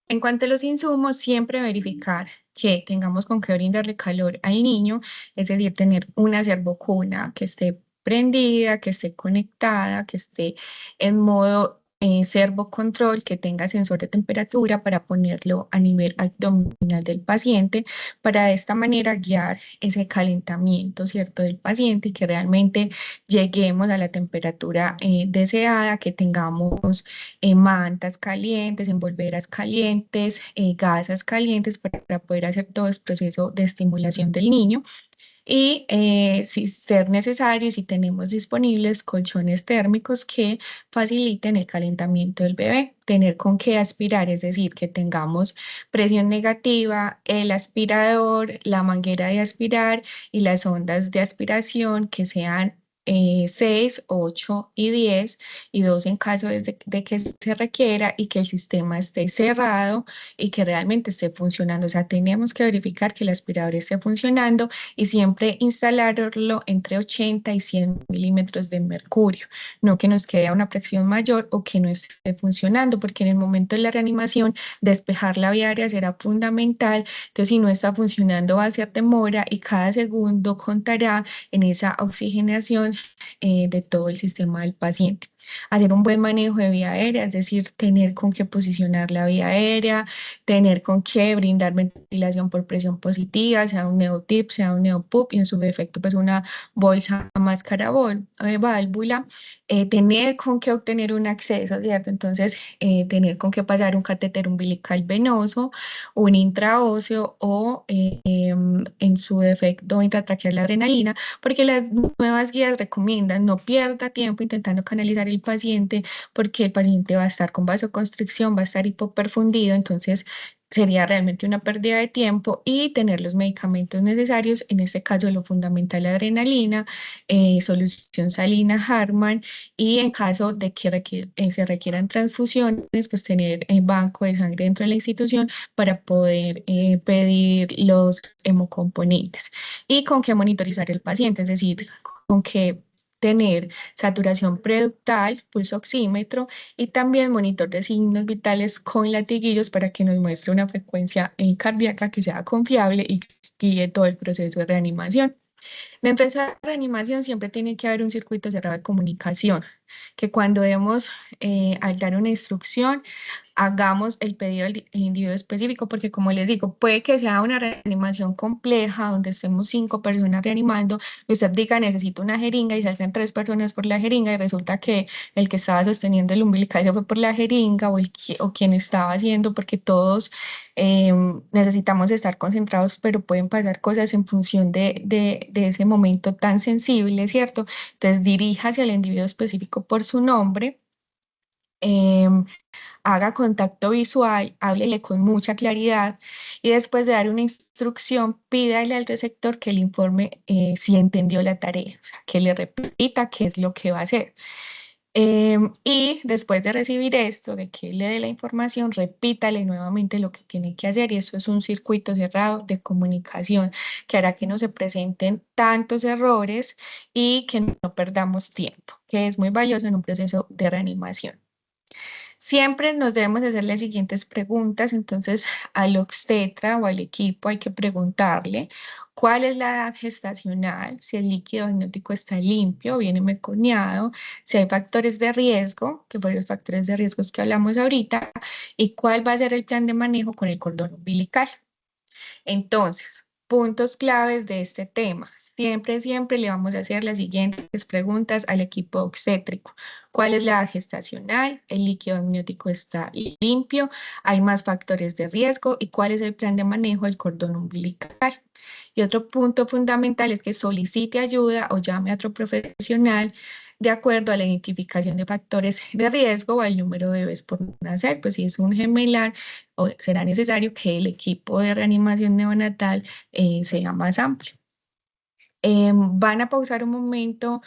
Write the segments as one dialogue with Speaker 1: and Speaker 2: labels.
Speaker 1: En cuanto a los insumos, siempre verificar que tengamos con qué brindarle calor al niño, es decir, tener una servocuna que esté prendida, que esté conectada, que esté en modo servocontrol, que tenga sensor de temperatura para ponerlo a nivel abdominal del paciente, para de esta manera guiar ese calentamiento, ¿cierto?, del paciente y que realmente lleguemos a la temperatura deseada, que tengamos mantas calientes, envolveras calientes, gasas calientes para poder hacer todo el proceso de estimulación del niño. Y si ser necesario, si tenemos disponibles colchones térmicos que faciliten el calentamiento del bebé, tener con qué aspirar, es decir, que tengamos presión negativa, el aspirador, la manguera de aspirar y las ondas de aspiración que sean 6, 8 y 10 y 2 en caso de que se requiera y que el sistema esté cerrado y que realmente esté funcionando. O sea, tenemos que verificar que el aspirador esté funcionando y siempre instalarlo entre 80 y 100 milímetros de mercurio, no que nos quede a una presión mayor o que no esté funcionando, porque en el momento de la reanimación despejar la vía aérea será fundamental. Entonces, si no está funcionando va a ser demora y cada segundo contará en esa oxigenación de todo el sistema del paciente. Hacer un buen manejo de vía aérea, es decir, tener con qué posicionar la vía aérea, tener con qué brindar ventilación por presión positiva, sea un neotip, sea un neopup y en su defecto pues una bolsa máscara válvula, tener con qué obtener un acceso, ¿cierto? Entonces, tener con qué pasar un catéter umbilical venoso, un intraóseo o en su defecto intratraqueal la adrenalina, porque las nuevas guías recomiendan no pierda tiempo intentando canalizar el paciente porque el paciente va a estar con vasoconstricción, va a estar hipoperfundido, entonces sería realmente una pérdida de tiempo y tener los medicamentos necesarios, en este caso lo fundamental la adrenalina, solución salina Harman y en caso de que se requieran transfusiones, pues tener banco de sangre dentro de la institución para poder pedir los hemocomponentes y con qué monitorizar el paciente, es decir, con qué tener saturación preductal, pulso oxímetro y también monitor de signos vitales con latiguillos para que nos muestre una frecuencia cardíaca que sea confiable y guíe todo el proceso de reanimación. Dentro de esa reanimación siempre tiene que haber un circuito cerrado de comunicación, que cuando debemos al dar una instrucción, hagamos el pedido del individuo específico, porque como les digo, puede que sea una reanimación compleja, donde estemos 5 personas reanimando, y usted diga, necesito una jeringa, y salgan 3 personas por la jeringa, y resulta que el que estaba sosteniendo el umbilical se fue por la jeringa, o quien estaba haciendo, porque todos necesitamos estar concentrados, pero pueden pasar cosas en función de ese momento tan sensible, ¿cierto? Entonces, diríjase al individuo específico por su nombre. em, Haga contacto visual, háblele con mucha claridad y después de dar una instrucción, pídale al receptor que le informe si entendió la tarea, o sea, que le repita qué es lo que va a hacer. Y después de recibir esto, de que él le dé la información, repítale nuevamente lo que tiene que hacer y eso es un circuito cerrado de comunicación que hará que no se presenten tantos errores y que no perdamos tiempo, que es muy valioso en un proceso de reanimación. Siempre nos debemos hacer las siguientes preguntas, entonces al obstetra o al equipo hay que preguntarle cuál es la edad gestacional, si el líquido amniótico está limpio, viene meconiado, si hay factores de riesgo, que fueron los factores de riesgos que hablamos ahorita, y cuál va a ser el plan de manejo con el cordón umbilical. Entonces, puntos claves de este tema. Siempre le vamos a hacer las siguientes preguntas al equipo obstétrico. ¿Cuál es la edad gestacional? ¿El líquido amniótico está limpio? ¿Hay más factores de riesgo? ¿Y cuál es el plan de manejo del cordón umbilical? Y otro punto fundamental es que solicite ayuda o llame a otro profesional de acuerdo a la identificación de factores de riesgo o al número de bebés por nacer. Pues si es un gemelar, será necesario que el equipo de reanimación neonatal sea más amplio. Van a pausar un momento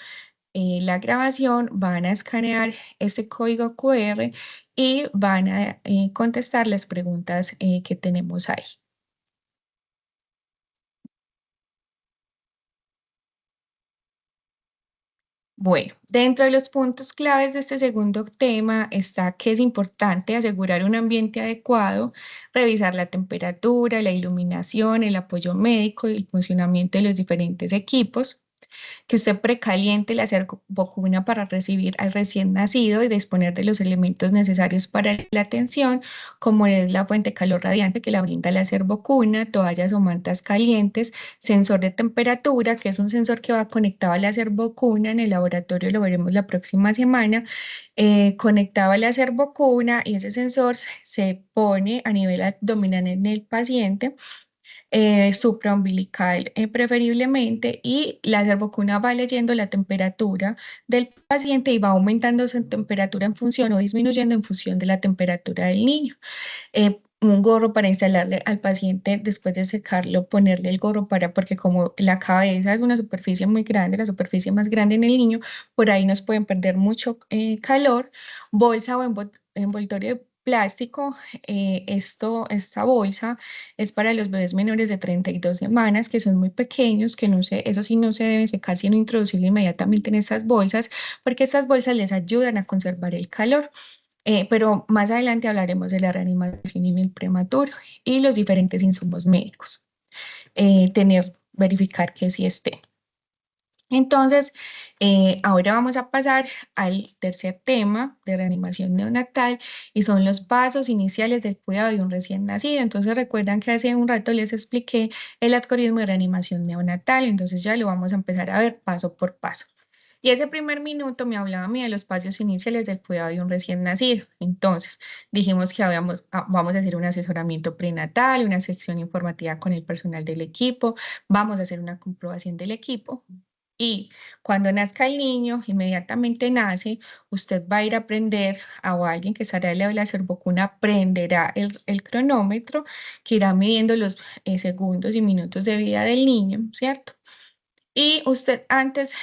Speaker 1: la grabación, van a escanear este código QR y van a contestar las preguntas que tenemos ahí. Bueno, dentro de los puntos claves de este segundo tema está que es importante asegurar un ambiente adecuado, revisar la temperatura, la iluminación, el apoyo médico y el funcionamiento de los diferentes equipos, que usted precaliente la vacuna para recibir al recién nacido y disponer de los elementos necesarios para la atención, como es la fuente de calor radiante que la brinda la vacuna, toallas o mantas calientes, sensor de temperatura, que es un sensor que va conectado a la vacuna, en el laboratorio lo veremos la próxima semana, conectado a la vacuna y ese sensor se pone a nivel abdominal en el paciente supraumbilical preferiblemente y la vacuna va leyendo la temperatura del paciente y va aumentando su temperatura en función o disminuyendo en función de la temperatura del niño. Un gorro para instalarle al paciente después de secarlo, ponerle el gorro porque como la cabeza es una superficie muy grande, la superficie más grande en el niño, por ahí nos pueden perder mucho calor. Bolsa o envoltorio de plástico, esta bolsa es para los bebés menores de 32 semanas, que son muy pequeños, que no se, eso sí no se deben secar, sino introducir inmediatamente en estas bolsas, porque estas bolsas les ayudan a conservar el calor. Pero más adelante hablaremos de la reanimación en el prematuro y los diferentes insumos médicos. Verificar que sí esté. Entonces, ahora vamos a pasar al tercer tema de reanimación neonatal y son los pasos iniciales del cuidado de un recién nacido. Entonces, recuerdan que hace un rato les expliqué el algoritmo de reanimación neonatal, entonces ya lo vamos a empezar a ver paso por paso. Y ese primer minuto me hablaba a mí de los pasos iniciales del cuidado de un recién nacido. Entonces, dijimos que vamos a hacer un asesoramiento prenatal, una sección informativa con el personal del equipo, vamos a hacer una comprobación del equipo. Y cuando nazca el niño, inmediatamente nace, usted va a ir a aprender o alguien que estará en la vacuna aprenderá el cronómetro que irá midiendo los segundos y minutos de vida del niño, ¿cierto? Y usted antes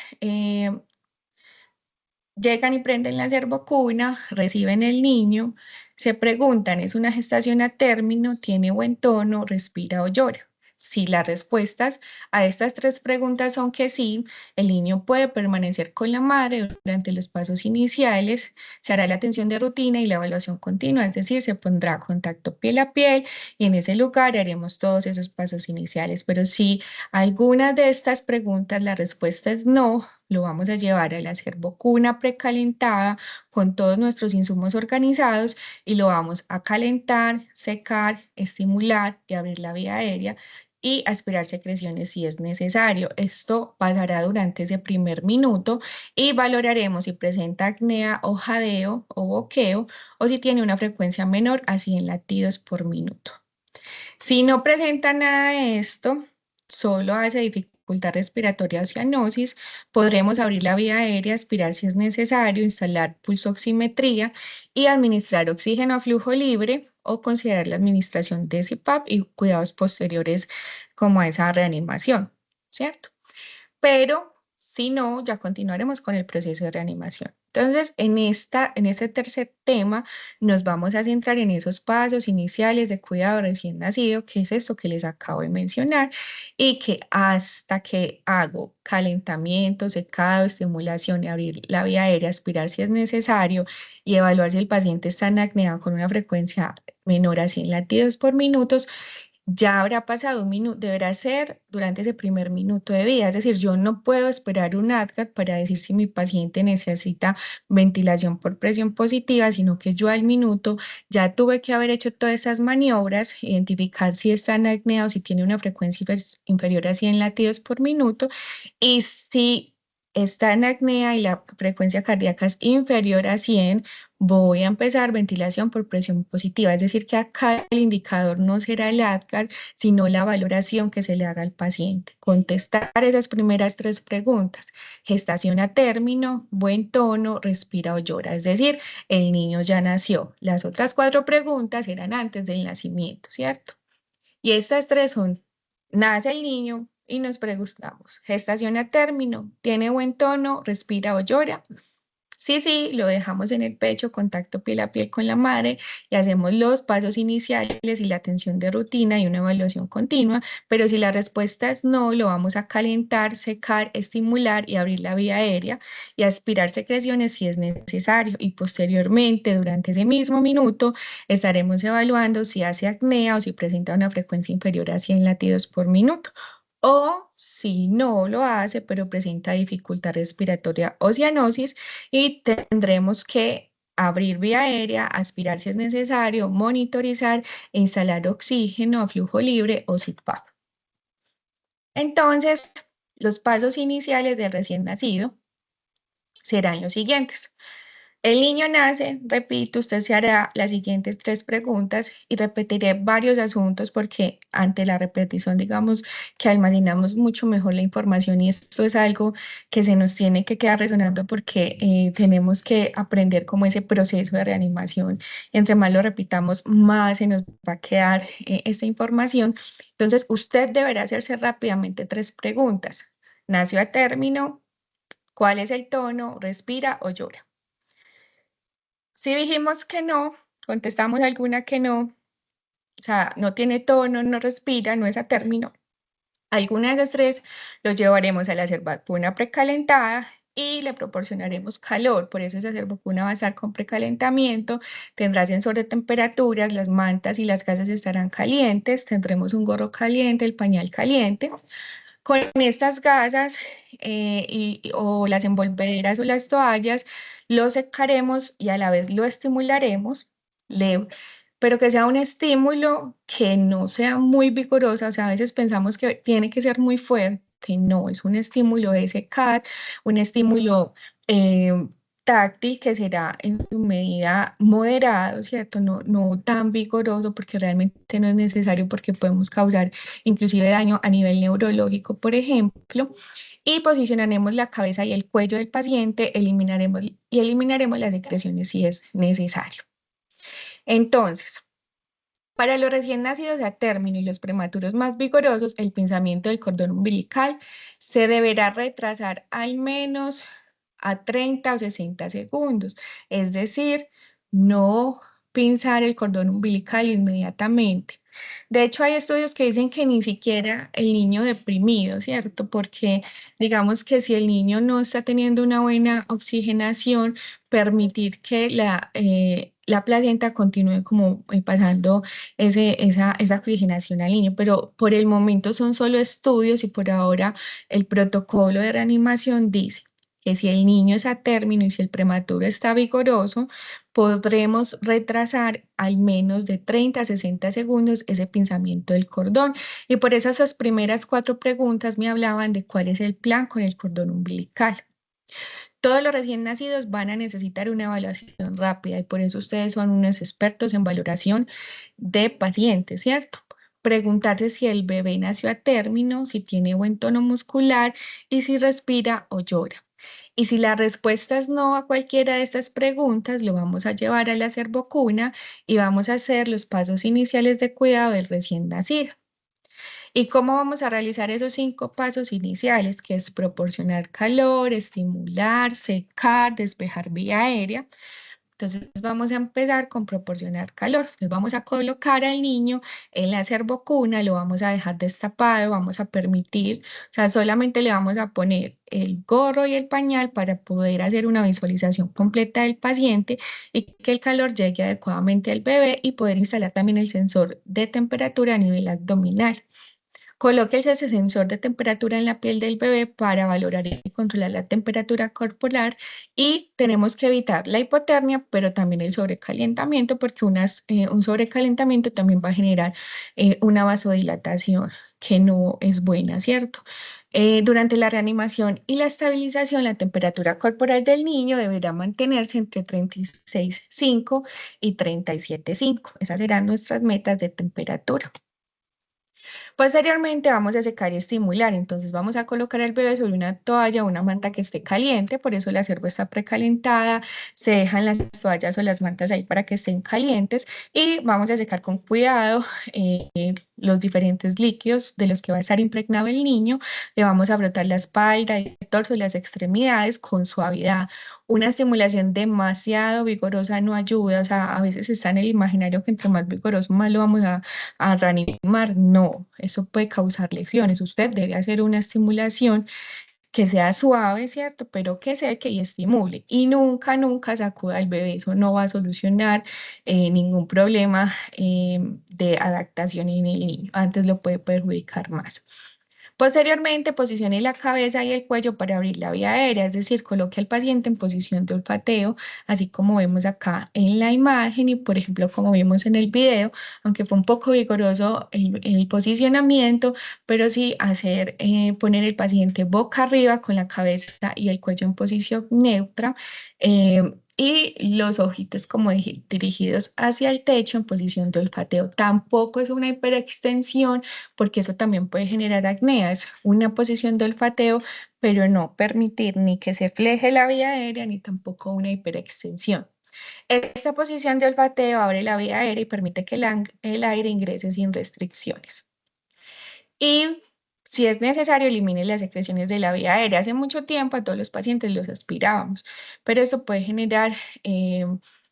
Speaker 1: llegan y prenden la vacuna, reciben el niño, se preguntan, ¿es una gestación a término? ¿Tiene buen tono? ¿Respira o llora? Si las respuestas a estas tres preguntas son que sí, el niño puede permanecer con la madre durante los pasos iniciales, se hará la atención de rutina y la evaluación continua, es decir, se pondrá contacto piel a piel y en ese lugar haremos todos esos pasos iniciales. Pero si algunas de estas preguntas la respuesta es no, lo vamos a llevar a la vacuna precalentada con todos nuestros insumos organizados y lo vamos a calentar, secar, estimular y abrir la vía aérea y aspirar secreciones si es necesario. Esto pasará durante ese primer minuto y valoraremos si presenta acnea o jadeo o boqueo o si tiene una frecuencia menor a 100 latidos por minuto. Si no presenta nada de esto, solo hace dificultad respiratoria o cianosis, podremos abrir la vía aérea, aspirar si es necesario, instalar pulsoximetría y administrar oxígeno a flujo libre o considerar la administración de CPAP y cuidados posteriores como a esa reanimación, ¿cierto? Pero si no, ya continuaremos con el proceso de reanimación. Entonces, en este tercer tema, nos vamos a centrar en esos pasos iniciales de cuidado recién nacido, que es esto que les acabo de mencionar, y que hasta que hago calentamiento, secado, estimulación y abrir la vía aérea, aspirar si es necesario y evaluar si el paciente está en apnea con una frecuencia menor a 100 latidos por minuto, ya habrá pasado un minuto, deberá ser durante ese primer minuto de vida. Es decir, yo no puedo esperar un ADGAR para decir si mi paciente necesita ventilación por presión positiva, sino que yo al minuto ya tuve que haber hecho todas esas maniobras, identificar si está en apnea o si tiene una frecuencia inferior a 100 latidos por minuto y si está en apnea y la frecuencia cardíaca es inferior a 100, voy a empezar ventilación por presión positiva, es decir, que acá el indicador no será el ADGAR, sino la valoración que se le haga al paciente. Contestar esas primeras tres preguntas. Gestación a término, buen tono, respira o llora, es decir, el niño ya nació. Las otras cuatro preguntas eran antes del nacimiento, ¿cierto? Y estas tres son, nace el niño y nos preguntamos, gestación a término, ¿tiene buen tono, respira o llora? Sí, sí, lo dejamos en el pecho, contacto piel a piel con la madre y hacemos los pasos iniciales y la atención de rutina y una evaluación continua, pero si la respuesta es no, lo vamos a calentar, secar, estimular y abrir la vía aérea y aspirar secreciones si es necesario. Y posteriormente, durante ese mismo minuto, estaremos evaluando si hace apnea o si presenta una frecuencia inferior a 100 latidos por minuto. O si no lo hace, pero presenta dificultad respiratoria o cianosis, y tendremos que abrir vía aérea, aspirar si es necesario, monitorizar e instalar oxígeno a flujo libre o CPAP. Entonces, los pasos iniciales del recién nacido serán los siguientes. El niño nace, repito, usted se hará las siguientes 3 preguntas y repetiré varios asuntos porque ante la repetición, digamos que almacenamos mucho mejor la información y esto es algo que se nos tiene que quedar resonando porque tenemos que aprender como ese proceso de reanimación. Entre más lo repitamos, más se nos va a quedar esta información. Entonces, usted deberá hacerse rápidamente 3 preguntas. ¿Nació a término? ¿Cuál es el tono? ¿Respira o llora? Si dijimos que no, contestamos alguna que no, o sea, no tiene tono, no respira, no es a término, alguna de las 3 lo llevaremos a la vacuna precalentada y le proporcionaremos calor. Por eso esa vacuna va a estar con precalentamiento, tendrá sensor de temperaturas, las mantas y las gasas estarán calientes, tendremos un gorro caliente, el pañal caliente. Con estas gasas o las envolveras o las toallas, lo secaremos y a la vez lo estimularemos, pero que sea un estímulo que no sea muy vigoroso. O sea, a veces pensamos que tiene que ser muy fuerte. No, es un estímulo de secar, un estímulo eh, táctil que será en su medida moderado, ¿cierto? No, no tan vigoroso porque realmente no es necesario porque podemos causar inclusive daño a nivel neurológico, por ejemplo, y posicionaremos la cabeza y el cuello del paciente, eliminaremos las secreciones si es necesario. Entonces, para los recién nacidos a término y los prematuros más vigorosos, el pinzamiento del cordón umbilical se deberá retrasar al menos a 30 o 60 segundos, es decir, no pinzar el cordón umbilical inmediatamente. De hecho, hay estudios que dicen que ni siquiera el niño deprimido, ¿cierto? Porque digamos que si el niño no está teniendo una buena oxigenación, permitir que la placenta continúe como pasando esa oxigenación al niño, pero por el momento son solo estudios y por ahora el protocolo de reanimación dice que si el niño es a término y si el prematuro está vigoroso, podremos retrasar al menos de 30 a 60 segundos ese pinzamiento del cordón. Y por eso esas primeras 4 preguntas me hablaban de cuál es el plan con el cordón umbilical. Todos los recién nacidos van a necesitar una evaluación rápida y por eso ustedes son unos expertos en valoración de pacientes, ¿cierto? Preguntarse si el bebé nació a término, si tiene buen tono muscular y si respira o llora. Y si la respuesta es no a cualquiera de estas preguntas, lo vamos a llevar a la vacuna y vamos a hacer los pasos iniciales de cuidado del recién nacido. ¿Y cómo vamos a realizar esos 5 pasos iniciales? Que es proporcionar calor, estimular, secar, despejar vía aérea. Entonces vamos a empezar con proporcionar calor. Entonces vamos a colocar al niño en la cervocuna, lo vamos a dejar destapado, vamos a permitir, o sea, solamente le vamos a poner el gorro y el pañal para poder hacer una visualización completa del paciente y que el calor llegue adecuadamente al bebé y poder instalar también el sensor de temperatura a nivel abdominal. Coloque ese sensor de temperatura en la piel del bebé para valorar y controlar la temperatura corporal y tenemos que evitar la hipotermia, pero también el sobrecalentamiento, porque un sobrecalentamiento también va a generar una vasodilatación que no es buena, ¿cierto? Durante la reanimación y la estabilización, la temperatura corporal del niño deberá mantenerse entre 36,5 y 37,5. Esas serán nuestras metas de temperatura. Posteriormente vamos a secar y estimular, entonces vamos a colocar al bebé sobre una toalla o una manta que esté caliente, por eso la cerva está precalentada, se dejan las toallas o las mantas ahí para que estén calientes y vamos a secar con cuidado los diferentes líquidos de los que va a estar impregnado el niño, le vamos a frotar la espalda, el torso y las extremidades con suavidad. Una estimulación demasiado vigorosa no ayuda, o sea, a veces está en el imaginario que entre más vigoroso más lo vamos a reanimar. No, eso puede causar lesiones. Usted debe hacer una estimulación que sea suave, ¿cierto? Pero que seque y estimule. Y nunca, nunca sacuda al bebé. Eso no va a solucionar ningún problema de adaptación en el niño. Antes lo puede perjudicar más. Posteriormente, posicione la cabeza y el cuello para abrir la vía aérea, es decir, coloque al paciente en posición de olfateo, así como vemos acá en la imagen y, por ejemplo, como vimos en el video, aunque fue un poco vigoroso el posicionamiento, pero sí hacer, poner el paciente boca arriba con la cabeza y el cuello en posición neutra. Y los ojitos como dirigidos hacia el techo en posición de olfateo. Tampoco es una hiperextensión porque eso también puede generar acné. Es una posición de olfateo, pero no permitir ni que se fleje la vía aérea ni tampoco una hiperextensión. Esta posición de olfateo abre la vía aérea y permite que el aire ingrese sin restricciones. Y si es necesario, elimine las secreciones de la vía aérea. Hace mucho tiempo a todos los pacientes los aspirábamos, pero eso puede generar eh,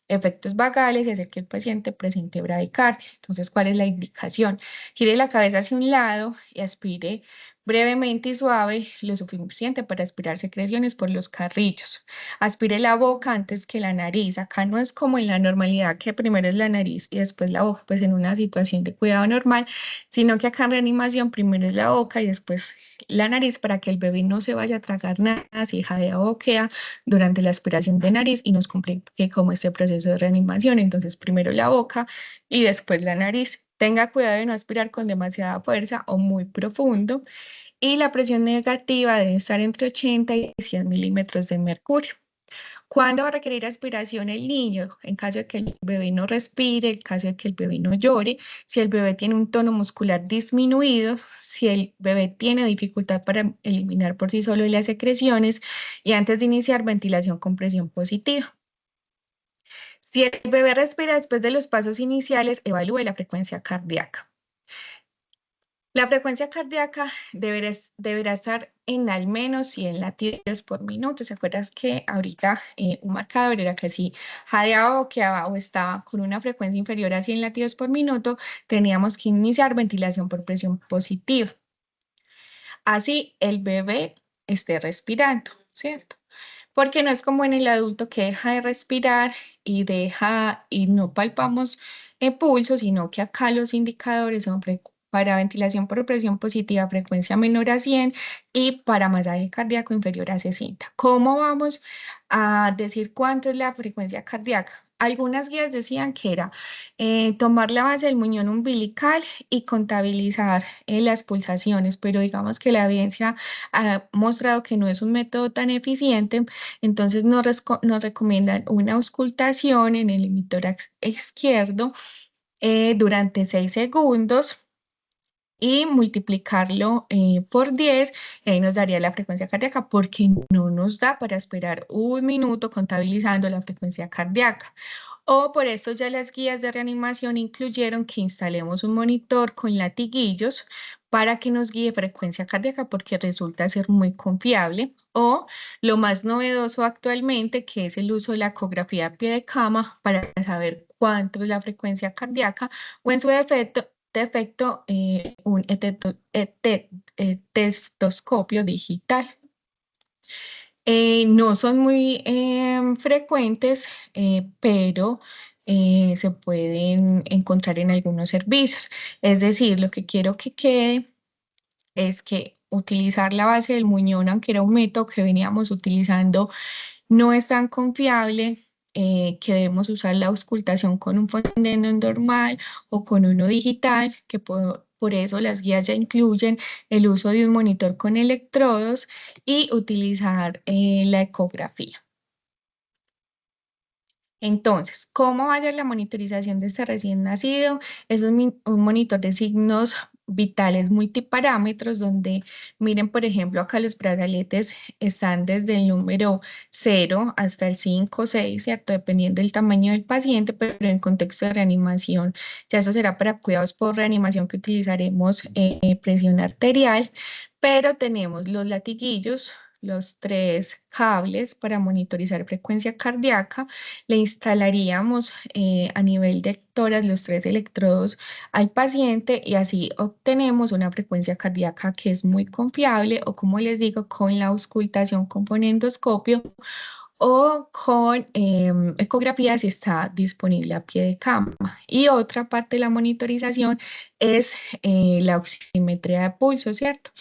Speaker 1: efectos vagales y hacer que el paciente presente bradicardia. Entonces, ¿cuál es la indicación? Gire la cabeza hacia un lado y aspire brevemente y suave, lo suficiente para aspirar secreciones por los carrillos. Aspire la boca antes que la nariz. Acá no es como en la normalidad que primero es la nariz y después la boca, pues en una situación de cuidado normal, sino que acá en reanimación primero es la boca y después la nariz para que el bebé no se vaya a tragar nada, si jadea o boquea durante la aspiración de nariz y nos complique como este proceso de reanimación. Entonces primero la boca y después la nariz. Tenga cuidado de no aspirar con demasiada fuerza o muy profundo y la presión negativa debe estar entre 80 y 100 milímetros de mercurio. ¿Cuándo va a requerir aspiración el niño? En caso de que el bebé no respire, en caso de que el bebé no llore, si el bebé tiene un tono muscular disminuido, si el bebé tiene dificultad para eliminar por sí solo las secreciones y antes de iniciar ventilación con presión positiva. Si el bebé respira después de los pasos iniciales, evalúe la frecuencia cardíaca. La frecuencia cardíaca deberá estar en al menos 100 latidos por minuto. ¿Se acuerdas que ahorita un marcador era que si jadeaba o quedaba o estaba con una frecuencia inferior a 100 latidos por minuto, teníamos que iniciar ventilación por presión positiva. Así el bebé esté respirando, ¿cierto? Porque no es como en el adulto que deja de respirar y no palpamos el pulso, sino que acá los indicadores son para ventilación por presión positiva, frecuencia menor a 100 y para masaje cardíaco inferior a 60. ¿Cómo vamos a decir cuánto es la frecuencia cardíaca? Algunas guías decían que era tomar la base del muñón umbilical y contabilizar las pulsaciones, pero digamos que la evidencia ha mostrado que no es un método tan eficiente, entonces nos recomiendan una auscultación en el emitórax izquierdo durante 6 segundos y multiplicarlo por 10, y ahí nos daría la frecuencia cardíaca, porque no nos da para esperar un minuto contabilizando la frecuencia cardíaca. O por eso ya las guías de reanimación incluyeron que instalemos un monitor con latiguillos para que nos guíe frecuencia cardíaca, porque resulta ser muy confiable. O lo más novedoso actualmente, que es el uso de la ecografía a pie de cama para saber cuánto es la frecuencia cardíaca o en su defecto un testoscopio digital. No son muy frecuentes, pero se pueden encontrar en algunos servicios. Es decir, lo que quiero que quede es que utilizar la base del muñón, aunque era un método que veníamos utilizando, no es tan confiable, que debemos usar la auscultación con un fonendo normal o con uno digital, que por eso las guías ya incluyen el uso de un monitor con electrodos y utilizar la ecografía. Entonces, ¿cómo va a ser la monitorización de este recién nacido? Es un monitor de signos vitales multiparámetros, donde miren, por ejemplo, acá los brazaletes están desde el número 0 hasta el 5 o 6, ¿cierto? Dependiendo del tamaño del paciente, pero en contexto de reanimación, ya eso será para cuidados por reanimación que utilizaremos presión arterial, pero tenemos los latiguillos, los tres cables para monitorizar frecuencia cardíaca. Le instalaríamos a nivel de toras los tres electrodos al paciente y así obtenemos una frecuencia cardíaca que es muy confiable, o como les digo, con la auscultación con fonendoscopio o con ecografía si está disponible a pie de cama. Y otra parte de la monitorización es la oximetría de pulso, ¿cierto?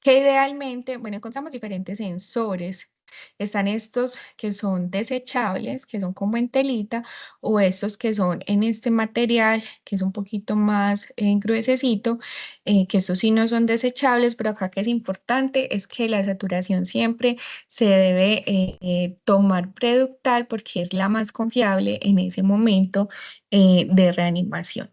Speaker 1: Que idealmente, bueno, encontramos diferentes sensores. Están estos que son desechables, que son como en telita, o estos que son en este material, que es un poquito más gruesecito, que estos sí no son desechables, pero acá que es importante es que la saturación siempre se debe tomar preductal porque es la más confiable en ese momento de reanimación.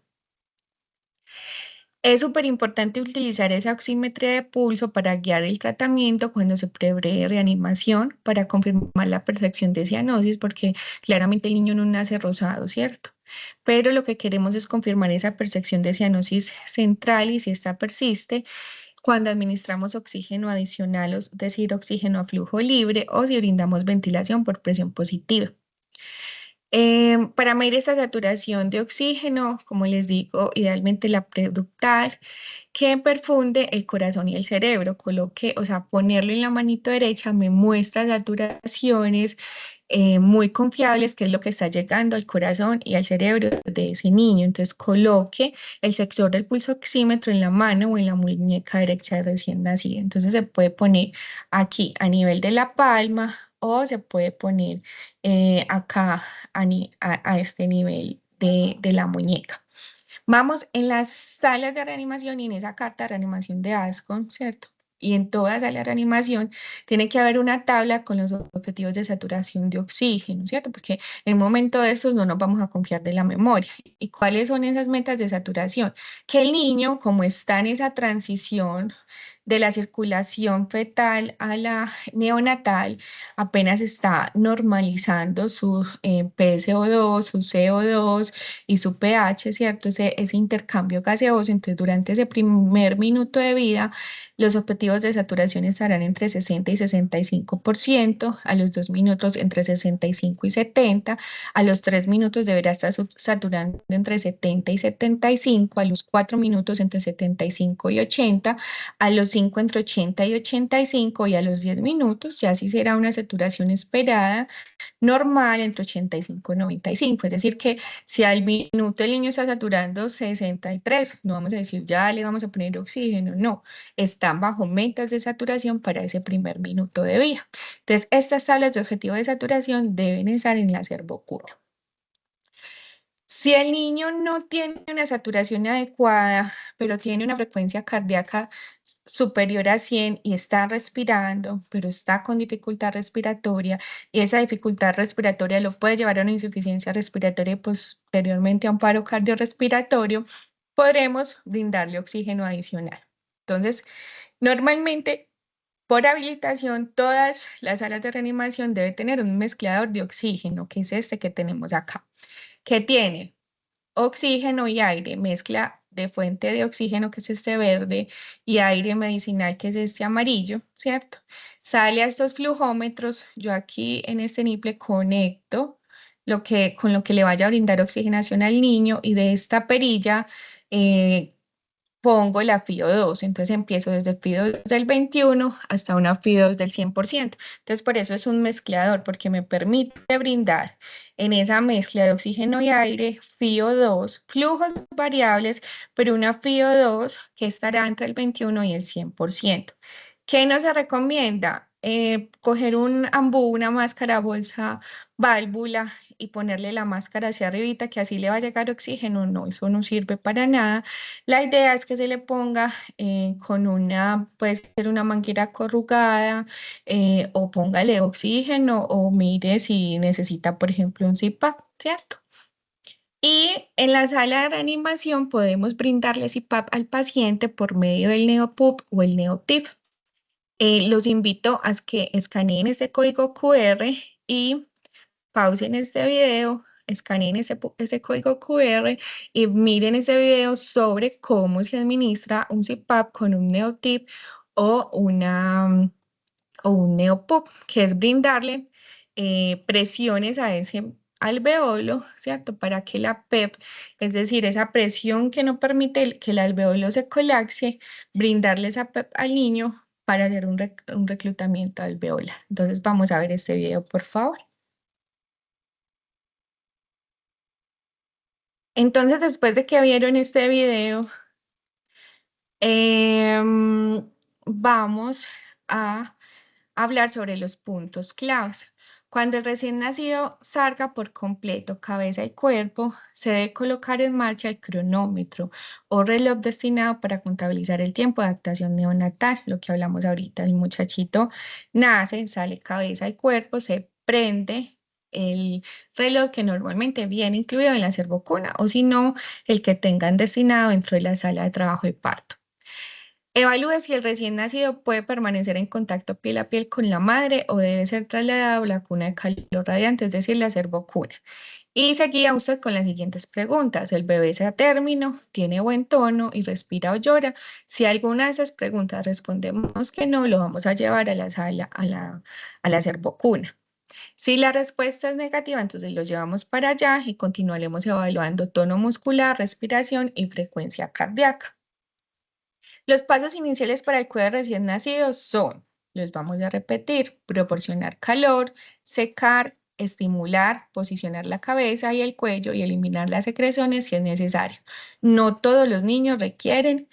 Speaker 1: Es súper importante utilizar esa oximetría de pulso para guiar el tratamiento cuando se prevé reanimación, para confirmar la percepción de cianosis, porque claramente el niño no nace rosado, ¿cierto? Pero lo que queremos es confirmar esa percepción de cianosis central, y si esta persiste, cuando administramos oxígeno adicional, es decir, oxígeno a flujo libre, o si brindamos ventilación por presión positiva. Para medir esta saturación de oxígeno, como les digo, idealmente la preductal, que perfunde el corazón y el cerebro. Coloque, o sea, ponerlo en la manito derecha me muestra saturaciones muy confiables, que es lo que está llegando al corazón y al cerebro de ese niño. Entonces, coloque el sensor del pulso oxímetro en la mano o en la muñeca derecha de recién nacido. Entonces, se puede poner aquí a nivel de la palma, o se puede poner acá a este nivel de la muñeca. Vamos en las salas de reanimación y en esa carta de reanimación de ASCON, ¿cierto? Y en toda sala de reanimación tiene que haber una tabla con los objetivos de saturación de oxígeno, ¿cierto? Porque en un momento de estos no nos vamos a confiar de la memoria. ¿Y cuáles son esas metas de saturación? Que el niño, como está en esa transición de la circulación fetal a la neonatal, apenas está normalizando su PSO2, su CO2 y su pH, ¿cierto? Ese intercambio gaseoso. Entonces, durante ese primer minuto de vida, los objetivos de saturación estarán entre 60 y 65%, a los 2 minutos entre 65 y 70, a los 3 minutos deberá estar saturando entre 70 y 75, a los 4 minutos entre 75 y 80, a los 5 entre 80 y 85, y a los 10 minutos ya sí será una saturación esperada normal entre 85 y 95. Es decir, que si al minuto el niño está saturando 63, no vamos a decir ya le vamos a poner oxígeno, no, están bajo metas de saturación para ese primer minuto de vida. Entonces, estas tablas de objetivo de saturación deben estar en la servocurva. Si el niño no tiene una saturación adecuada, pero tiene una frecuencia cardíaca superior a 100 y está respirando, pero está con dificultad respiratoria, y esa dificultad respiratoria lo puede llevar a una insuficiencia respiratoria y posteriormente a un paro cardiorrespiratorio, podremos brindarle oxígeno adicional. Entonces, normalmente, por habilitación, todas las salas de reanimación deben tener un mezclador de oxígeno, que es este que tenemos acá, que tiene oxígeno y aire, mezcla de fuente de oxígeno, que es este verde, y aire medicinal, que es este amarillo, ¿cierto? Sale a estos flujómetros. Yo aquí en este niple conecto con lo que le vaya a brindar oxigenación al niño, y de esta perilla eh, pongo la FIO2. Entonces empiezo desde FIO2 del 21 hasta una FIO2 del 100%. Entonces por eso es un mezclador, porque me permite brindar en esa mezcla de oxígeno y aire FIO2, flujos variables, pero una FIO2 que estará entre el 21 y el 100%. ¿Qué no se recomienda? Coger un ambú, una máscara bolsa válvula, y ponerle la máscara hacia arribita, que así le va a llegar oxígeno. No, eso no sirve para nada. La idea es que se le ponga con puede ser una manguera corrugada, o póngale oxígeno, o mire si necesita, por ejemplo, un CPAP, ¿cierto? Y en la sala de reanimación podemos brindarle CPAP al paciente por medio del NeoPUB o el NeoTIP. Los invito a que escaneen este código QR y pausen este video, escaneen ese código QR y miren ese video sobre cómo se administra un CPAP con un NeoTIP o o un neopop, que es brindarle presiones a ese alveolo, ¿cierto? Para que la PEP, es decir, esa presión que no permite que el alveolo se colapse, brindarle esa PEP al niño para hacer un reclutamiento alveolar. Entonces vamos a ver este video, por favor. Entonces, después de que vieron este video, vamos a hablar sobre los puntos claves. Cuando el recién nacido salga por completo cabeza y cuerpo, se debe colocar en marcha el cronómetro o reloj destinado para contabilizar el tiempo de adaptación neonatal, lo que hablamos ahorita. El muchachito nace, sale cabeza y cuerpo, se prende el reloj que normalmente viene incluido en la cervocuna o si no, el que tengan destinado dentro de la sala de trabajo de parto. Evalúe si el recién nacido puede permanecer en contacto piel a piel con la madre o debe ser trasladado a la cuna de calor radiante, es decir, la cervocuna. Y seguía usted con las siguientes preguntas. ¿El bebé es a término? ¿Tiene buen tono y respira o llora? Si alguna de esas preguntas respondemos que no, lo vamos a llevar a la sala, a la cervocuna. Si la respuesta es negativa, entonces lo llevamos para allá y continuaremos evaluando tono muscular, respiración y frecuencia cardíaca. Los pasos iniciales para el cuidado de recién nacidos son, los vamos a repetir, proporcionar calor, secar, estimular, posicionar la cabeza y el cuello y eliminar las secreciones si es necesario. No todos los niños requieren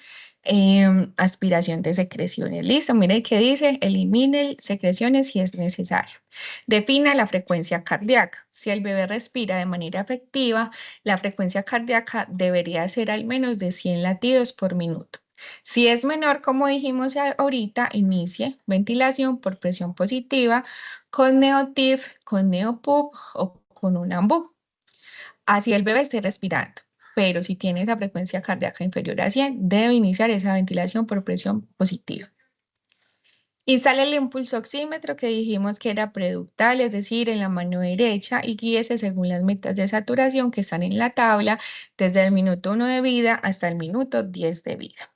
Speaker 1: aspiración de secreciones. Listo, mire qué dice, elimine secreciones si es necesario. Defina la frecuencia cardíaca. Si el bebé respira de manera efectiva, la frecuencia cardíaca debería ser al menos de 100 latidos por minuto. Si es menor, como dijimos ahorita, inicie ventilación por presión positiva con NeoTIF, con NeoPUB o con un AMBU. Así el bebé esté respirando. Pero si tiene esa frecuencia cardíaca inferior a 100, debe iniciar esa ventilación por presión positiva. Instale el impulso oxímetro que dijimos que era preductal, es decir, en la mano derecha, y guíese según las metas de saturación que están en la tabla, desde el minuto 1 de vida hasta el minuto 10 de vida.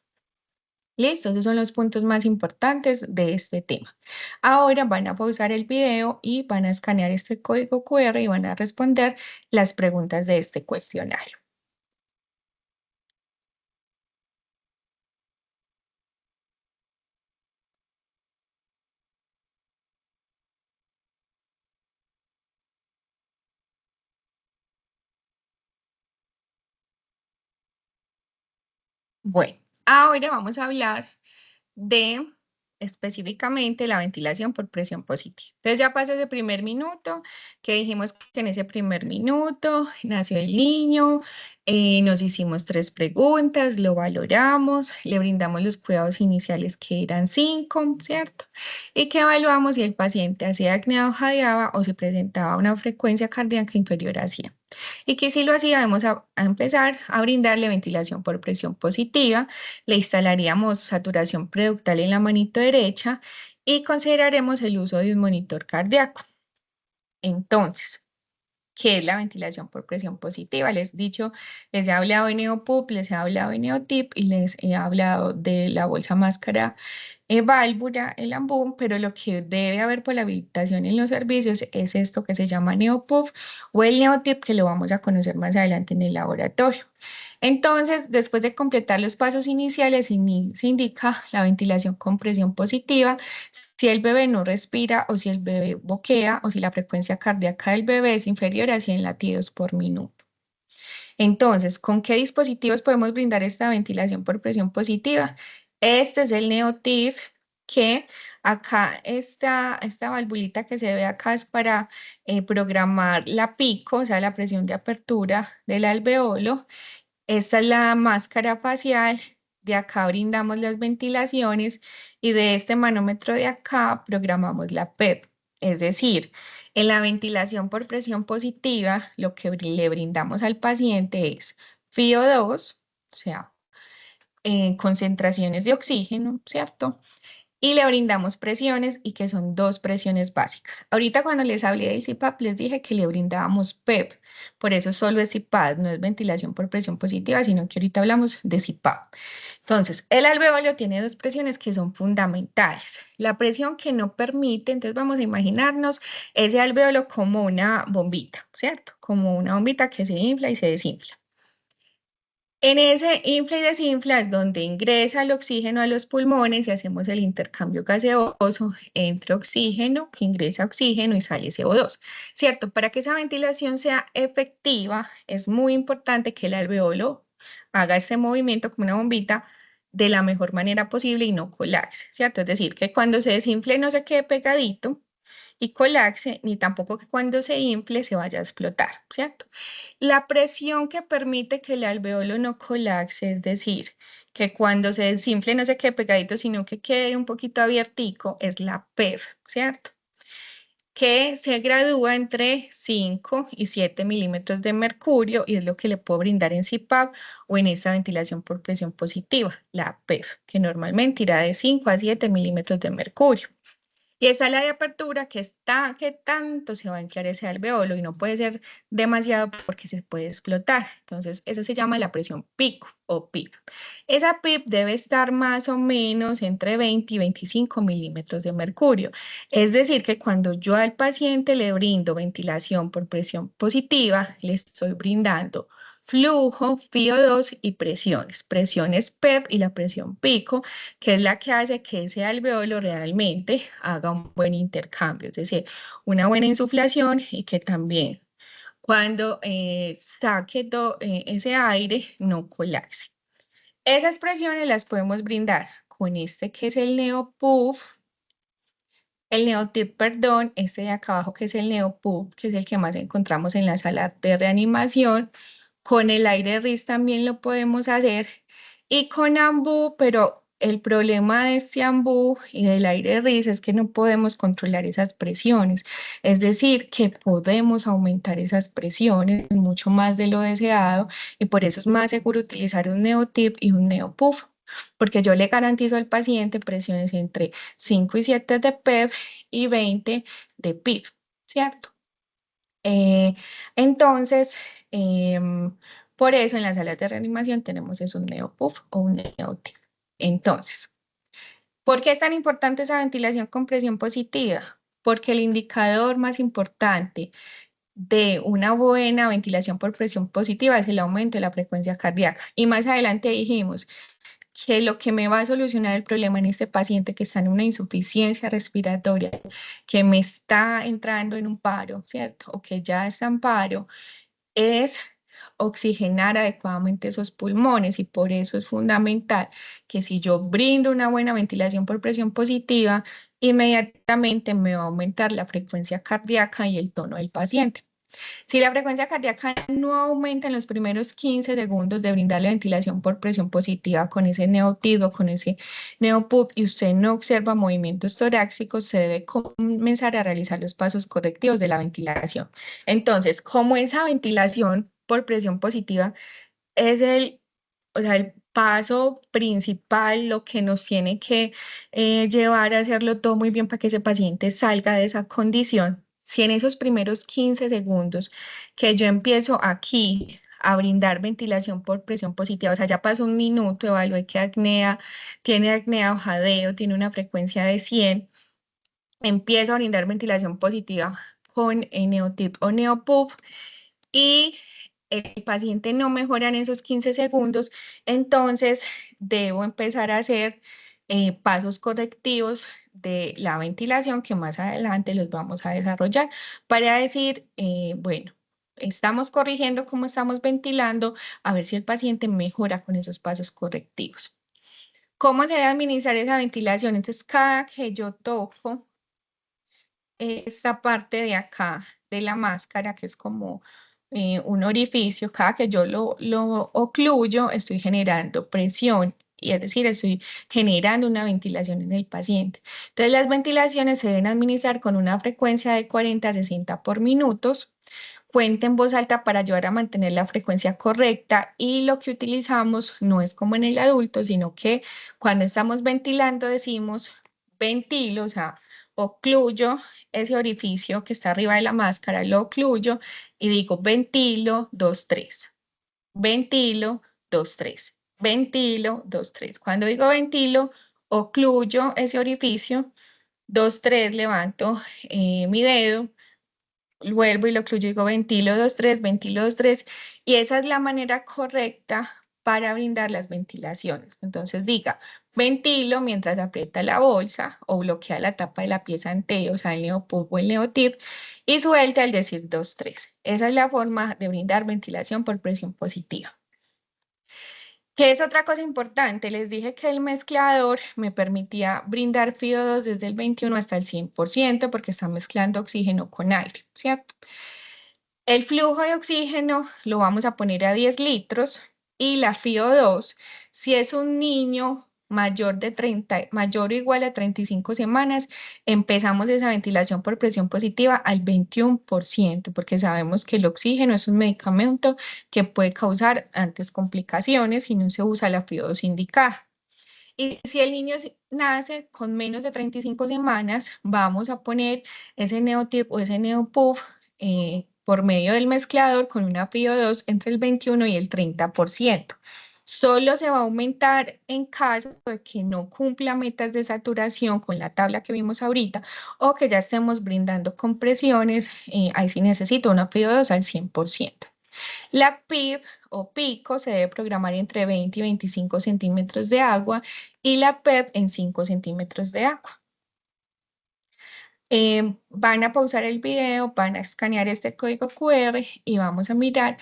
Speaker 1: Listo, esos son los puntos más importantes de este tema. Ahora van a pausar el video y van a escanear este código QR y van a responder las preguntas de este cuestionario. Bueno, ahora vamos a hablar de específicamente la ventilación por presión positiva. Entonces ya pasó ese primer minuto, que dijimos que en ese primer minuto nació el niño, nos hicimos 3 preguntas, lo valoramos, le brindamos los cuidados iniciales que eran 5, ¿cierto? Y que evaluamos si el paciente hacía apnea o jadeaba o si presentaba una frecuencia cardíaca inferior a 100. Y que si lo hacía, vamos a empezar a brindarle ventilación por presión positiva, le instalaríamos saturación preductal en la manito derecha y consideraremos el uso de un monitor cardíaco. Entonces, ¿qué es la ventilación por presión positiva? Les he hablado de NeoPUB, les he hablado de NeoTIP y les he hablado de la bolsa máscara válvula, el AMBUM, pero lo que debe haber por la habilitación en los servicios es esto que se llama NeoPUF o el NeoTIP, que lo vamos a conocer más adelante en el laboratorio. Entonces, después de completar los pasos iniciales, se indica la ventilación con presión positiva, si el bebé no respira o si el bebé boquea o si la frecuencia cardíaca del bebé es inferior a 100 latidos por minuto. Entonces, ¿con qué dispositivos podemos brindar esta ventilación por presión positiva? Este es el NeoTIF, que acá esta valvulita que se ve acá es para programar la pico, o sea, la presión de apertura del alveolo. Esta es la máscara facial. De acá brindamos las ventilaciones y de este manómetro de acá programamos la PEP. Es decir, en la ventilación por presión positiva, lo que le brindamos al paciente es FiO2, o sea, concentraciones de oxígeno, ¿cierto? Y le brindamos presiones y que son dos presiones básicas. Ahorita cuando les hablé del CPAP, les dije que le brindábamos PEP, por eso solo es CPAP, no es ventilación por presión positiva, sino que ahorita hablamos de CPAP. Entonces, el alveolo tiene dos presiones que son fundamentales. La presión que no permite, entonces vamos a imaginarnos ese alveolo como una bombita, ¿cierto? Como una bombita que se infla y se desinfla. En ese infla y desinfla es donde ingresa el oxígeno a los pulmones y hacemos el intercambio gaseoso entre oxígeno, que ingresa oxígeno y sale CO2, ¿cierto? Para que esa ventilación sea efectiva, es muy importante que el alveolo haga ese movimiento como una bombita de la mejor manera posible y no colapse, ¿cierto? Es decir, que cuando se desinfle no se quede pegadito y colapse, ni tampoco que cuando se infle se vaya a explotar, ¿cierto? La presión que permite que el alveolo no colapse, es decir, que cuando se desinfle no se quede pegadito, sino que quede un poquito abiertico, es la PEF, ¿cierto? Que se gradúa entre 5 y 7 milímetros de mercurio y es lo que le puedo brindar en CPAP o en esta ventilación por presión positiva, la PEF, que normalmente irá de 5 a 7 milímetros de mercurio. Y esa es la de apertura que tanto se va a inflar ese alveolo y no puede ser demasiado porque se puede explotar. Entonces, eso se llama la presión pico o PIP. Esa PIP debe estar más o menos entre 20 y 25 milímetros de mercurio. Es decir, que cuando yo al paciente le brindo ventilación por presión positiva, le estoy brindando flujo, FiO2 y presiones. Presiones PEP y la presión pico, que es la que hace que ese alveolo realmente haga un buen intercambio, es decir, una buena insuflación y que también cuando saque ese aire no colapse. Esas presiones las podemos brindar con este que es el NeoPuff, el NeoTip, perdón, este de acá abajo que es el NeoPuff, que es el que más encontramos en la sala de reanimación. Con el aire RIS también lo podemos hacer y con ambú, pero el problema de este ambú y del aire RIS es que no podemos controlar esas presiones. Es decir, que podemos aumentar esas presiones mucho más de lo deseado y por eso es más seguro utilizar un NeoTip y un NeoPuff, porque yo le garantizo al paciente presiones entre 5 y 7 de PEP y 20 de PIP, ¿cierto? Eh, entonces, por eso en las salas de reanimación tenemos es un neopuff o un neotip. Entonces, ¿por qué es tan importante esa ventilación con presión positiva? Porque el indicador más importante de una buena ventilación por presión positiva es el aumento de la frecuencia cardíaca. Y más adelante dijimos que lo que me va a solucionar el problema en este paciente que está en una insuficiencia respiratoria, que me está entrando en un paro, ¿cierto? O que ya está en paro, es oxigenar adecuadamente esos pulmones y por eso es fundamental que si yo brindo una buena ventilación por presión positiva, inmediatamente me va a aumentar la frecuencia cardíaca y el tono del paciente. Si la frecuencia cardíaca no aumenta en los primeros 15 segundos de brindarle ventilación por presión positiva con ese neotido, con ese neopup, y usted no observa movimientos torácicos, se debe comenzar a realizar los pasos correctivos de la ventilación. Entonces, como esa ventilación por presión positiva es el paso principal, lo que nos tiene que llevar a hacerlo todo muy bien para que ese paciente salga de esa condición. Si en esos primeros 15 segundos que yo empiezo aquí a brindar ventilación por presión positiva, o sea, ya pasó un minuto, evalué que tiene apnea o jadeo, tiene una frecuencia de 100, empiezo a brindar ventilación positiva con Neotip o Neopuff y el paciente no mejora en esos 15 segundos, entonces debo empezar a hacer pasos correctivos de la ventilación que más adelante los vamos a desarrollar para decir, bueno, estamos corrigiendo cómo estamos ventilando, a ver si el paciente mejora con esos pasos correctivos. ¿Cómo se debe administrar esa ventilación? Entonces, cada que yo toco esta parte de acá de la máscara, que es como un orificio, cada que yo lo ocluyo, estoy generando presión y es decir, estoy generando una ventilación en el paciente. Entonces, las ventilaciones se deben administrar con una frecuencia de 40 a 60 por minutos. Cuenta en voz alta para ayudar a mantener la frecuencia correcta y lo que utilizamos no es como en el adulto, sino que cuando estamos ventilando decimos ventilo, o sea, ocluyo ese orificio que está arriba de la máscara, lo ocluyo y digo ventilo, 2, 3. Ventilo, 2, 3. Ventilo, 2, 3. Cuando digo ventilo, ocluyo ese orificio, 2, 3, levanto mi dedo, vuelvo y lo ocluyo y digo ventilo 2, 3, ventilo 2, 3. Y esa es la manera correcta para brindar las ventilaciones. Entonces diga, ventilo mientras aprieta la bolsa o bloquea la tapa de la pieza ante, o sea, el neopuff o el neotip, y suelta al decir 2, 3. Esa es la forma de brindar ventilación por presión positiva. ¿Qué es otra cosa importante? Les dije que el mezclador me permitía brindar FIO2 desde el 21 hasta el 100% porque está mezclando oxígeno con aire, ¿cierto? El flujo de oxígeno lo vamos a poner a 10 litros y la FIO2, si es un niño mayor o igual a 35 semanas, empezamos esa ventilación por presión positiva al 21%, porque sabemos que el oxígeno es un medicamento que puede causar antes complicaciones si no se usa la FIO2 indicada. Y si el niño nace con menos de 35 semanas, vamos a poner ese neotip o ese neopuff por medio del mezclador con una FIO2 entre el 21 y el 30%. Solo se va a aumentar en caso de que no cumpla metas de saturación con la tabla que vimos ahorita o que ya estemos brindando compresiones, ahí sí necesito una FIO2 al 100%. La PIB o pico se debe programar entre 20 y 25 centímetros de agua y la PEP en 5 centímetros de agua. Van a pausar el video, van a escanear este código QR y vamos a mirar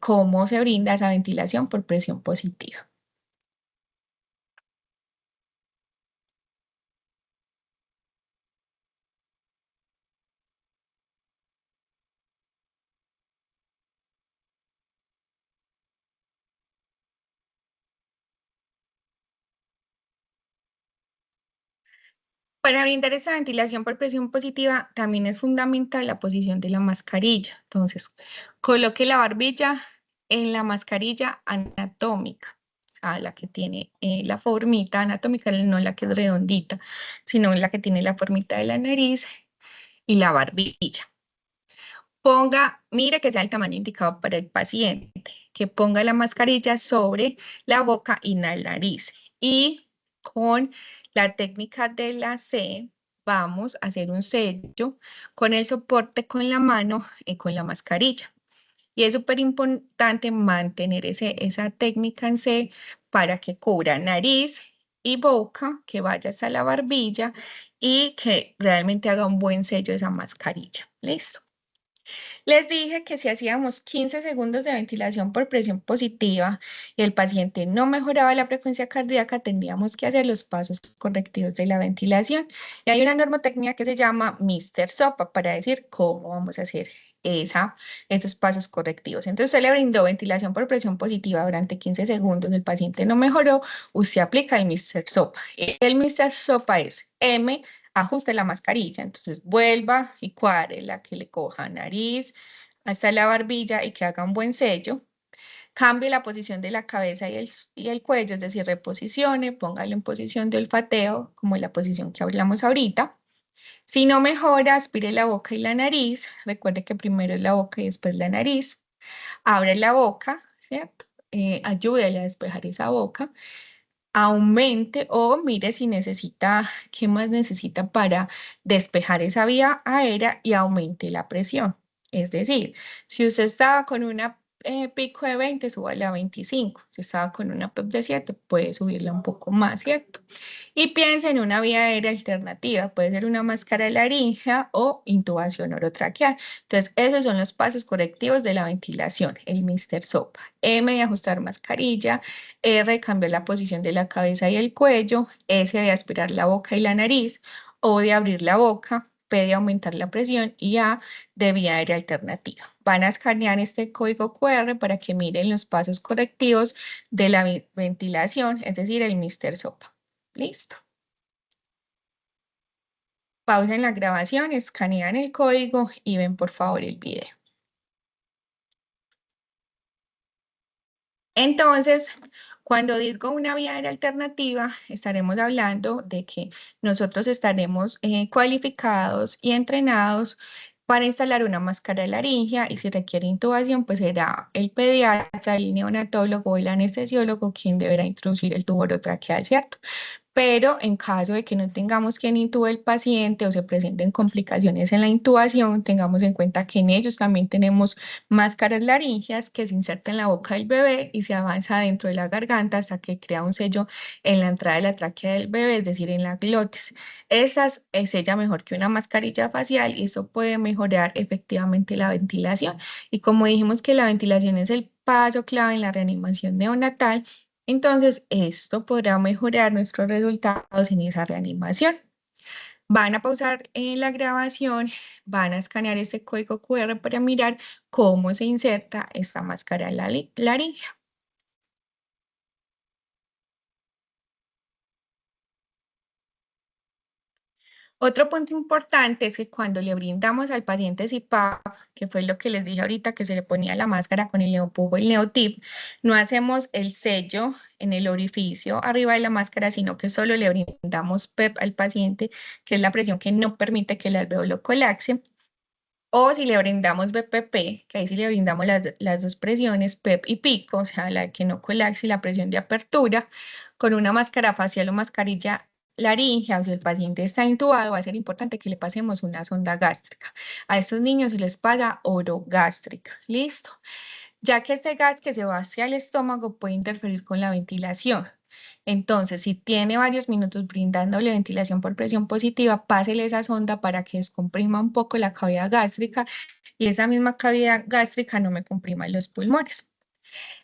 Speaker 1: cómo se brinda esa ventilación por presión positiva. Para brindar esa ventilación por presión positiva, también es fundamental la posición de la mascarilla. Entonces, coloque la barbilla en la mascarilla anatómica, a la que tiene la formita anatómica, no la que es redondita, sino la que tiene la formita de la nariz y la barbilla. Mire que sea el tamaño indicado para el paciente, que ponga la mascarilla sobre la boca y la nariz. Y con la técnica de la C, vamos a hacer un sello con el soporte con la mano y con la mascarilla. Y es súper importante mantener esa técnica en C para que cubra nariz y boca, que vaya hasta la barbilla y que realmente haga un buen sello esa mascarilla. ¿Listo? Les dije que si hacíamos 15 segundos de ventilación por presión positiva y el paciente no mejoraba la frecuencia cardíaca, tendríamos que hacer los pasos correctivos de la ventilación. Y hay una normotecnia que se llama Mr. Sopa para decir cómo vamos a hacer esos pasos correctivos. Entonces, usted le brindó ventilación por presión positiva durante 15 segundos, el paciente no mejoró, usted aplica el Mr. Sopa. El Mr. Sopa es M, ajuste la mascarilla, entonces vuelva y cuadre la que le coja nariz hasta la barbilla y que haga un buen sello. Cambie la posición de la cabeza y el cuello, es decir, reposicione, póngalo en posición de olfateo, como en la posición que hablamos ahorita. Si no mejora, aspire la boca y la nariz. Recuerde que primero es la boca y después la nariz. Abre la boca, ¿cierto? Ayúdele a despejar esa boca. Aumente o mire si necesita, qué más necesita para despejar esa vía aérea y aumente la presión. Es decir, si usted estaba con una pico de 20, súbala a 25. Si estaba con una PEP de 7, puede subirla un poco más, ¿cierto? Y piensa en una vía aérea alternativa. Puede ser una máscara laríngea o intubación orotraqueal. Entonces, esos son los pasos correctivos de la ventilación. El Mr. Sopa. M de ajustar mascarilla. R, cambiar la posición de la cabeza y el cuello. S de aspirar la boca y la nariz. O de abrir la boca. P de aumentar la presión y A de vía aérea alternativa. Van a escanear este código QR para que miren los pasos correctivos de la ventilación, es decir, el Mr. Sopa. Listo. Pausen la grabación, escanean el código y ven por favor el video. Entonces, cuando digo una vía aérea alternativa, estaremos hablando de que nosotros estaremos cualificados y entrenados para instalar una máscara de laringia y si requiere intubación, pues será el pediatra, el neonatólogo o el anestesiólogo quien deberá introducir el tubo orotraqueal, ¿cierto? Pero en caso de que no tengamos quien intube el paciente o se presenten complicaciones en la intubación, tengamos en cuenta que en ellos también tenemos máscaras laríngeas que se insertan en la boca del bebé y se avanza dentro de la garganta hasta que crea un sello en la entrada de la tráquea del bebé, es decir, en la glotis. Esas sella mejor que una mascarilla facial y eso puede mejorar efectivamente la ventilación. Y como dijimos que la ventilación es el paso clave en la reanimación neonatal, entonces, esto podrá mejorar nuestros resultados en esa reanimación. Van a pausar la grabación, van a escanear este código QR para mirar cómo se inserta esta máscara en la laringe. Otro punto importante es que cuando le brindamos al paciente CPAP, que fue lo que les dije ahorita, que se le ponía la máscara con el neopubo y el neotip, no hacemos el sello en el orificio arriba de la máscara, sino que solo le brindamos PEP al paciente, que es la presión que no permite que el alveolo colapse. O si le brindamos BPP, que ahí sí le brindamos las dos presiones, PEP y pico, o sea, la que no colapse y la presión de apertura, con una máscara facial o mascarilla laringea, o si el paciente está intubado, va a ser importante que le pasemos una sonda gástrica. A estos niños se les pasa orogástrica, ¿listo? Ya que este gas que se va hacia el estómago puede interferir con la ventilación. Entonces, si tiene varios minutos brindándole ventilación por presión positiva, pásele esa sonda para que descomprima un poco la cavidad gástrica y esa misma cavidad gástrica no me comprima los pulmones.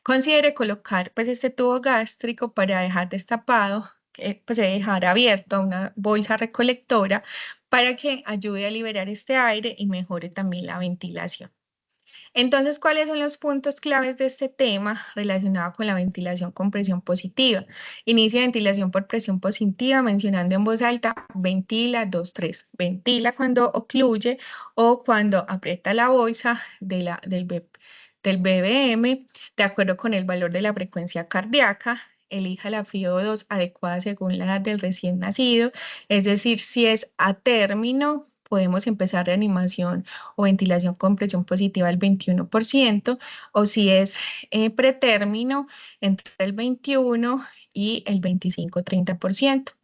Speaker 1: Considere colocar pues este tubo gástrico para dejar destapado, que pues dejar abierto a una bolsa recolectora para que ayude a liberar este aire y mejore también la ventilación. Entonces, ¿cuáles son los puntos claves de este tema relacionado con la ventilación con presión positiva? Inicia ventilación por presión positiva, mencionando en voz alta, ventila 2, 3. Ventila cuando ocluye o cuando aprieta la bolsa del BBM, de acuerdo con el valor de la frecuencia cardíaca. Elija la FIO2 adecuada según la edad del recién nacido, es decir, si es a término, podemos empezar reanimación o ventilación con presión positiva al 21%, o si es pretérmino, entre el 21 y el 25-30%.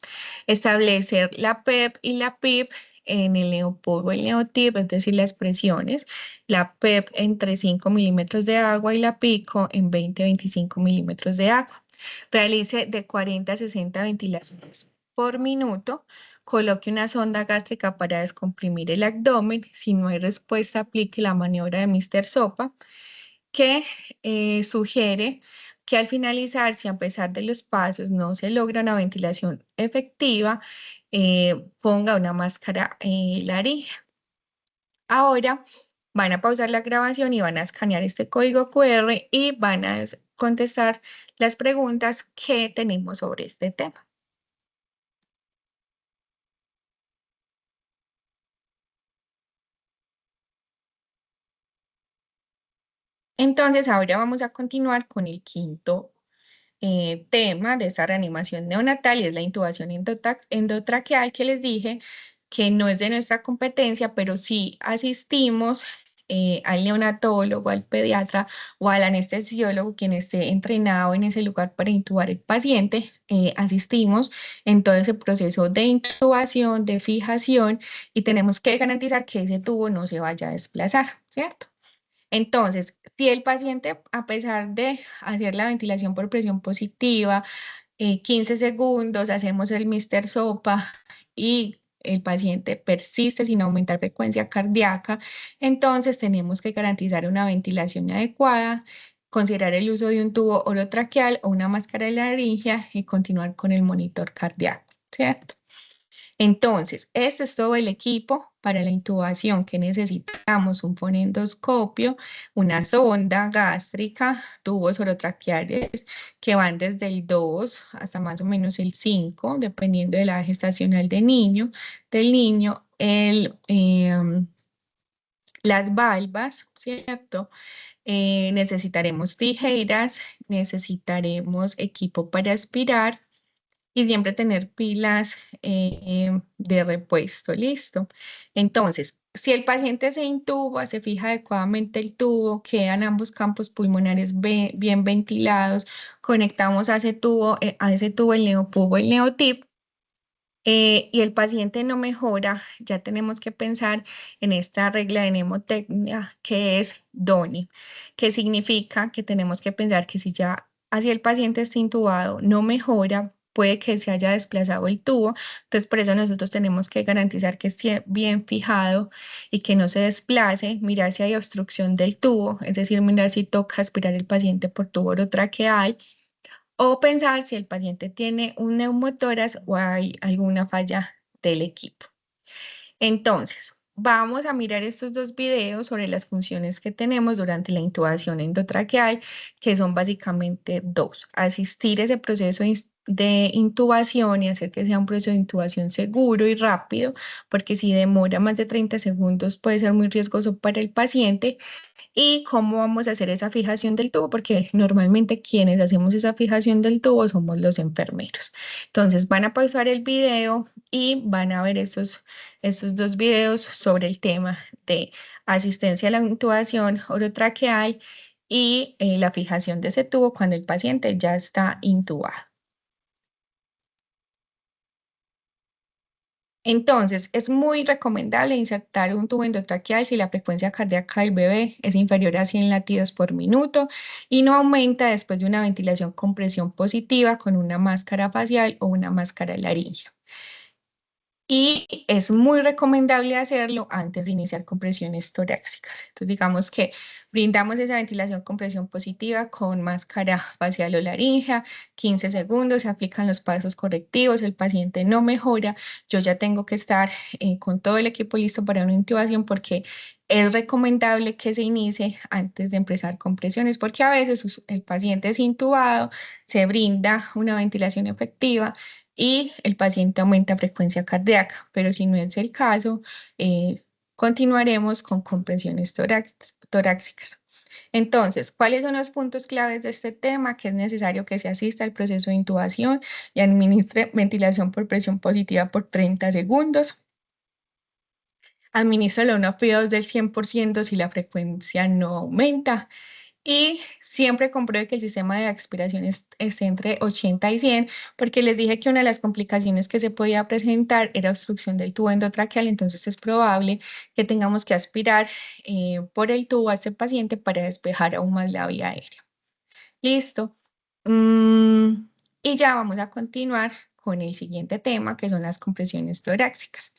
Speaker 1: Establecer la PEP y la PIP en el neopub o el neotip, es decir, las presiones, la PEP entre 5 milímetros de agua y la PICO en 20-25 milímetros de agua. Realice de 40 a 60 ventilaciones por minuto. Coloque una sonda gástrica para descomprimir el abdomen. Si no hay respuesta, aplique la maniobra de Mr. Sopa, que sugiere que al finalizar, si a pesar de los pasos no se logra una ventilación efectiva, ponga una máscara laringe. Ahora van a pausar la grabación y van a escanear este código QR y van a contestar las preguntas que tenemos sobre este tema. Entonces, ahora vamos a continuar con el quinto tema de esta reanimación neonatal y es la intubación endotraqueal que les dije que no es de nuestra competencia, pero sí asistimos al neonatólogo, al pediatra o al anestesiólogo, quien esté entrenado en ese lugar para intubar el paciente. Asistimos en todo ese proceso de intubación, de fijación y tenemos que garantizar que ese tubo no se vaya a desplazar, ¿cierto? Entonces, si el paciente, a pesar de hacer la ventilación por presión positiva, 15 segundos, hacemos el Mr. Sopa y el paciente persiste sin aumentar frecuencia cardíaca, entonces tenemos que garantizar una ventilación adecuada, considerar el uso de un tubo orotraqueal o una máscara de laringe y continuar con el monitor cardíaco, ¿cierto? Entonces, este es todo el equipo para la intubación que necesitamos: un fonendoscopio, una sonda gástrica, tubos orotraqueales que van desde el 2 hasta más o menos el 5, dependiendo de la edad gestacional del niño, las valvas, ¿cierto? Necesitaremos tijeras, necesitaremos equipo para aspirar y siempre tener pilas de repuesto, listo. Entonces, si el paciente se intuba, se fija adecuadamente el tubo, quedan ambos campos pulmonares bien ventilados, conectamos a ese tubo el neopubo y el neotip, y el paciente no mejora, ya tenemos que pensar en esta regla de mnemotecnia que es DONI, que significa que tenemos que pensar que si ya así el paciente está intubado, no mejora, puede que se haya desplazado el tubo. Entonces por eso nosotros tenemos que garantizar que esté bien fijado y que no se desplace, mirar si hay obstrucción del tubo, es decir, mirar si toca aspirar el paciente por tubo orotraqueal, o pensar si el paciente tiene un neumotórax o hay alguna falla del equipo. Entonces, vamos a mirar estos dos videos sobre las funciones que tenemos durante la intubación endotraqueal, que son básicamente dos: asistir ese proceso de intubación y hacer que sea un proceso de intubación seguro y rápido, porque si demora más de 30 segundos puede ser muy riesgoso para el paciente. ¿Y cómo vamos a hacer esa fijación del tubo? Porque normalmente quienes hacemos esa fijación del tubo somos los enfermeros. Entonces van a pausar el video y van a ver esos dos videos sobre el tema de asistencia a la intubación orotraqueal y la fijación de ese tubo cuando el paciente ya está intubado. Entonces, es muy recomendable insertar un tubo endotraqueal si la frecuencia cardíaca del bebé es inferior a 100 latidos por minuto y no aumenta después de una ventilación con presión positiva con una máscara facial o una máscara laríngea. Y es muy recomendable hacerlo antes de iniciar compresiones torácicas. Entonces, digamos que brindamos esa ventilación con presión positiva con máscara facial o laríngea, 15 segundos, se aplican los pasos correctivos, el paciente no mejora, yo ya tengo que estar con todo el equipo listo para una intubación, porque es recomendable que se inicie antes de empezar compresiones, porque a veces el paciente es intubado, se brinda una ventilación efectiva y el paciente aumenta frecuencia cardíaca, pero si no es el caso, continuaremos con compresiones torácicas. Entonces, ¿cuáles son los puntos claves de este tema? Que es necesario que se asista al proceso de intubación y administre ventilación por presión positiva por 30 segundos. Administra la UNAFIDOS del 100% si la frecuencia no aumenta. Y siempre compruebe que el sistema de expiración esté entre 80 y 100, porque les dije que una de las complicaciones que se podía presentar era obstrucción del tubo endotraqueal. Entonces es probable que tengamos que aspirar por el tubo a este paciente para despejar aún más la vía aérea. Listo. Mm, y ya vamos a continuar con el siguiente tema, que son las compresiones torácicas.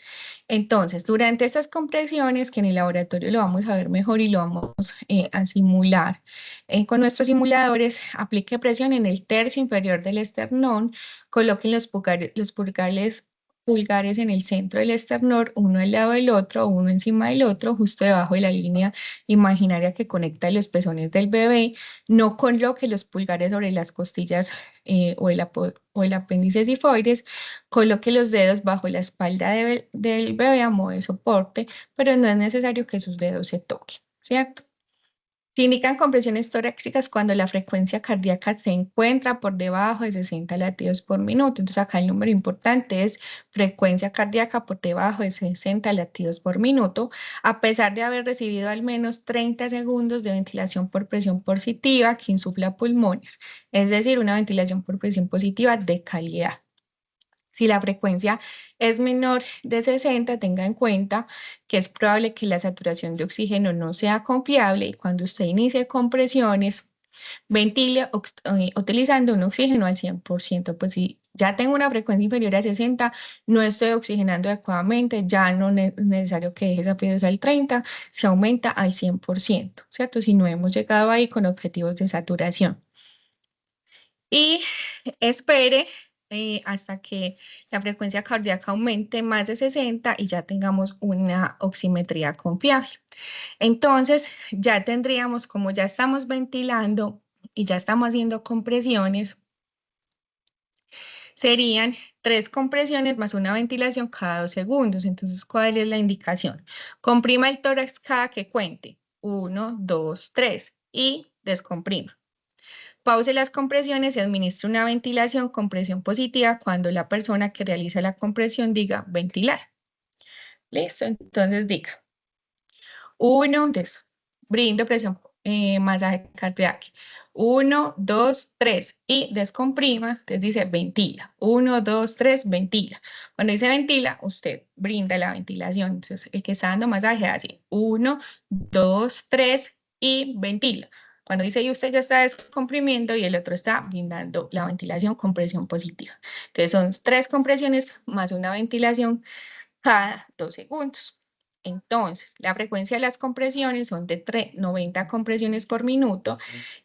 Speaker 1: Entonces, durante estas compresiones, que en el laboratorio lo vamos a ver mejor y lo vamos a simular con nuestros simuladores, aplique presión en el tercio inferior del esternón, coloquen los pulgares en el centro del esternón, uno al lado del otro, uno encima del otro, justo debajo de la línea imaginaria que conecta los pezones del bebé. No coloque los pulgares sobre las costillas o el apéndice sifoides. Coloque los dedos bajo la espalda del bebé a modo de soporte, pero no es necesario que sus dedos se toquen, ¿cierto? Se indican compresiones torácicas cuando la frecuencia cardíaca se encuentra por debajo de 60 latidos por minuto. Entonces acá el número importante es frecuencia cardíaca por debajo de 60 latidos por minuto, a pesar de haber recibido al menos 30 segundos de ventilación por presión positiva que insufla pulmones, es decir, una ventilación por presión positiva de calidad. Si la frecuencia es menor de 60, tenga en cuenta que es probable que la saturación de oxígeno no sea confiable, y cuando usted inicie compresiones, ventile utilizando un oxígeno al 100%. Pues si ya tengo una frecuencia inferior a 60, no estoy oxigenando adecuadamente, ya no es necesario que deje esa frecuencia al 30, se aumenta al 100%, ¿cierto? Si no hemos llegado ahí con objetivos de saturación. Y espere hasta que la frecuencia cardíaca aumente más de 60 y ya tengamos una oximetría confiable. Entonces, ya tendríamos, como ya estamos ventilando y ya estamos haciendo compresiones, serían 3 compresiones más una ventilación cada 2 segundos. Entonces, ¿cuál es la indicación? Comprima el tórax cada que cuente. 1, 2, 3 y descomprima. Pause las compresiones y administre una ventilación con presión positiva cuando la persona que realiza la compresión diga ventilar. Listo, entonces diga 1, de eso. Brindo presión, masaje cardíaco. 1, 2, 3 y descomprima, entonces dice ventila. 1, 2, 3, ventila. Cuando dice ventila, usted brinda la ventilación. Entonces, el que está dando masaje hace 1, 2, 3 y ventila. Cuando dice y usted ya está descomprimiendo y el otro está brindando la ventilación con presión positiva. Entonces son 3 compresiones más una ventilación cada 2 segundos. Entonces, la frecuencia de las compresiones son de 90 compresiones por minuto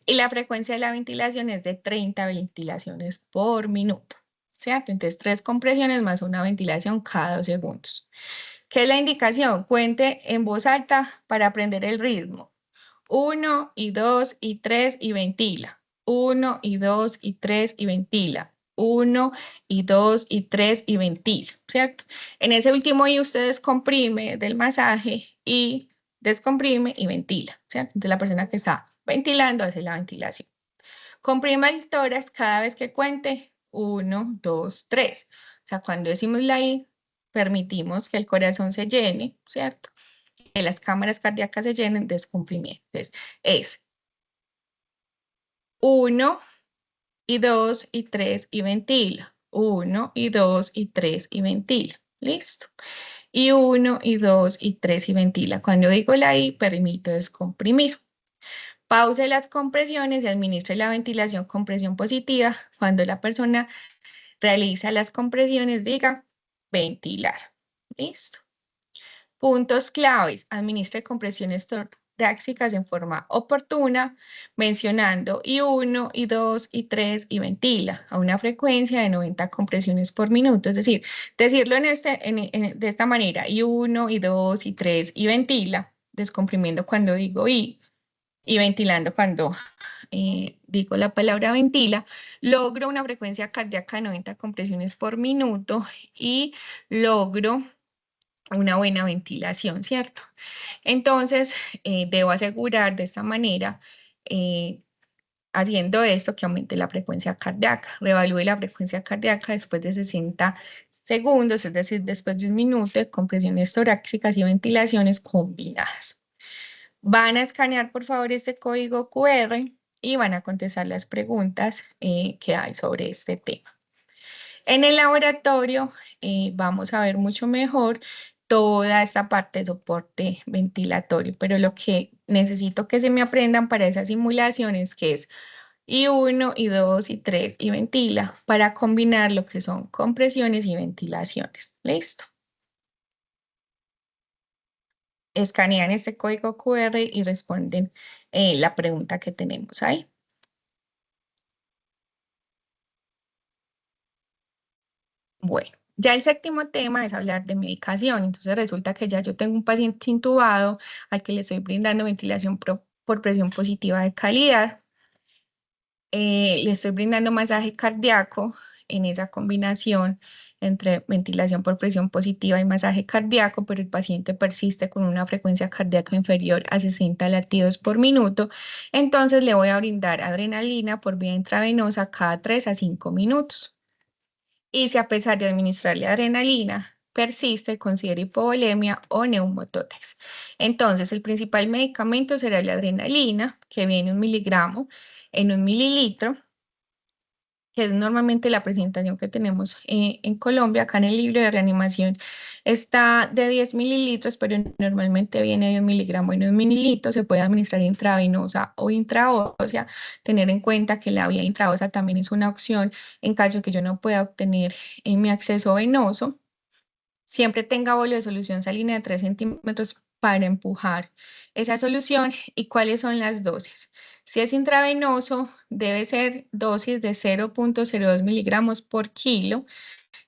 Speaker 1: y la frecuencia de la ventilación es de 30 ventilaciones por minuto, ¿cierto? Entonces, 3 compresiones más una ventilación cada 2 segundos. ¿Qué es la indicación? Cuente en voz alta para aprender el ritmo. 1 y 2 y 3 y ventila. 1 y 2 y 3 y ventila. 1 y 2 y 3 y ventila, ¿cierto? En ese último y usted descomprime del masaje y descomprime y ventila, ¿cierto? Entonces la persona que está ventilando hace la ventilación. Comprima el tórax cada vez que cuente 1, 2, 3. O sea, cuando decimos la I, permitimos que el corazón se llene, ¿cierto? Que las cámaras cardíacas se llenen, descomprimiento. Entonces, es 1 y 2 y 3 y ventila. 1 y 2 y 3 y ventila. Listo. Y 1 y 2 y 3 y ventila. Cuando digo la I, permito descomprimir. Pause las compresiones y administre la ventilación con presión positiva. Cuando la persona realiza las compresiones, diga ventilar. Listo. Puntos claves. Administre compresiones torácicas en forma oportuna, mencionando I1, I2, I3 y ventila a una frecuencia de 90 compresiones por minuto. Es decir, decirlo de esta manera, I1, I2, I3 y ventila, descomprimiendo cuando digo I y ventilando cuando digo la palabra ventila, logro una frecuencia cardíaca de 90 compresiones por minuto y logro una buena ventilación, ¿cierto? Entonces, debo asegurar de esta manera, haciendo esto, que aumente la frecuencia cardíaca. Reevalúe la frecuencia cardíaca después de 60 segundos, es decir, después de 1 minuto de compresiones torácicas y ventilaciones combinadas. Van a escanear, por favor, este código QR y van a contestar las preguntas que hay sobre este tema. En el laboratorio vamos a ver mucho mejor toda esta parte de soporte ventilatorio, pero lo que necesito que se me aprendan para esas simulaciones, que es I1, I2, I3 y ventila, para combinar lo que son compresiones y ventilaciones. ¿Listo? Escanean este código QR y responden la pregunta que tenemos ahí. Bueno, ya el séptimo tema es hablar de medicación. Entonces resulta que ya yo tengo un paciente intubado al que le estoy brindando ventilación por presión positiva de calidad. Le estoy brindando masaje cardíaco en esa combinación entre ventilación por presión positiva y masaje cardíaco, pero el paciente persiste con una frecuencia cardíaca inferior a 60 latidos por minuto. Entonces le voy a brindar adrenalina por vía intravenosa cada 3 a 5 minutos. Y si a pesar de administrarle adrenalina persiste, considera hipovolemia o neumotórax. Entonces, el principal medicamento será la adrenalina, que viene 1 miligramo en 1 mililitro, que es normalmente la presentación que tenemos en Colombia. Acá en el libro de reanimación está de 10 mililitros, pero normalmente viene de 1 miligramo en 1 mililitro. Se puede administrar intravenosa o intraósea. Tener en cuenta que la vía intraósea también es una opción en caso de que yo no pueda obtener mi acceso venoso. Siempre tenga bolio de solución salina de 3 centímetros para empujar esa solución y cuáles son las dosis. Si es intravenoso, debe ser dosis de 0,02 miligramos por kilo,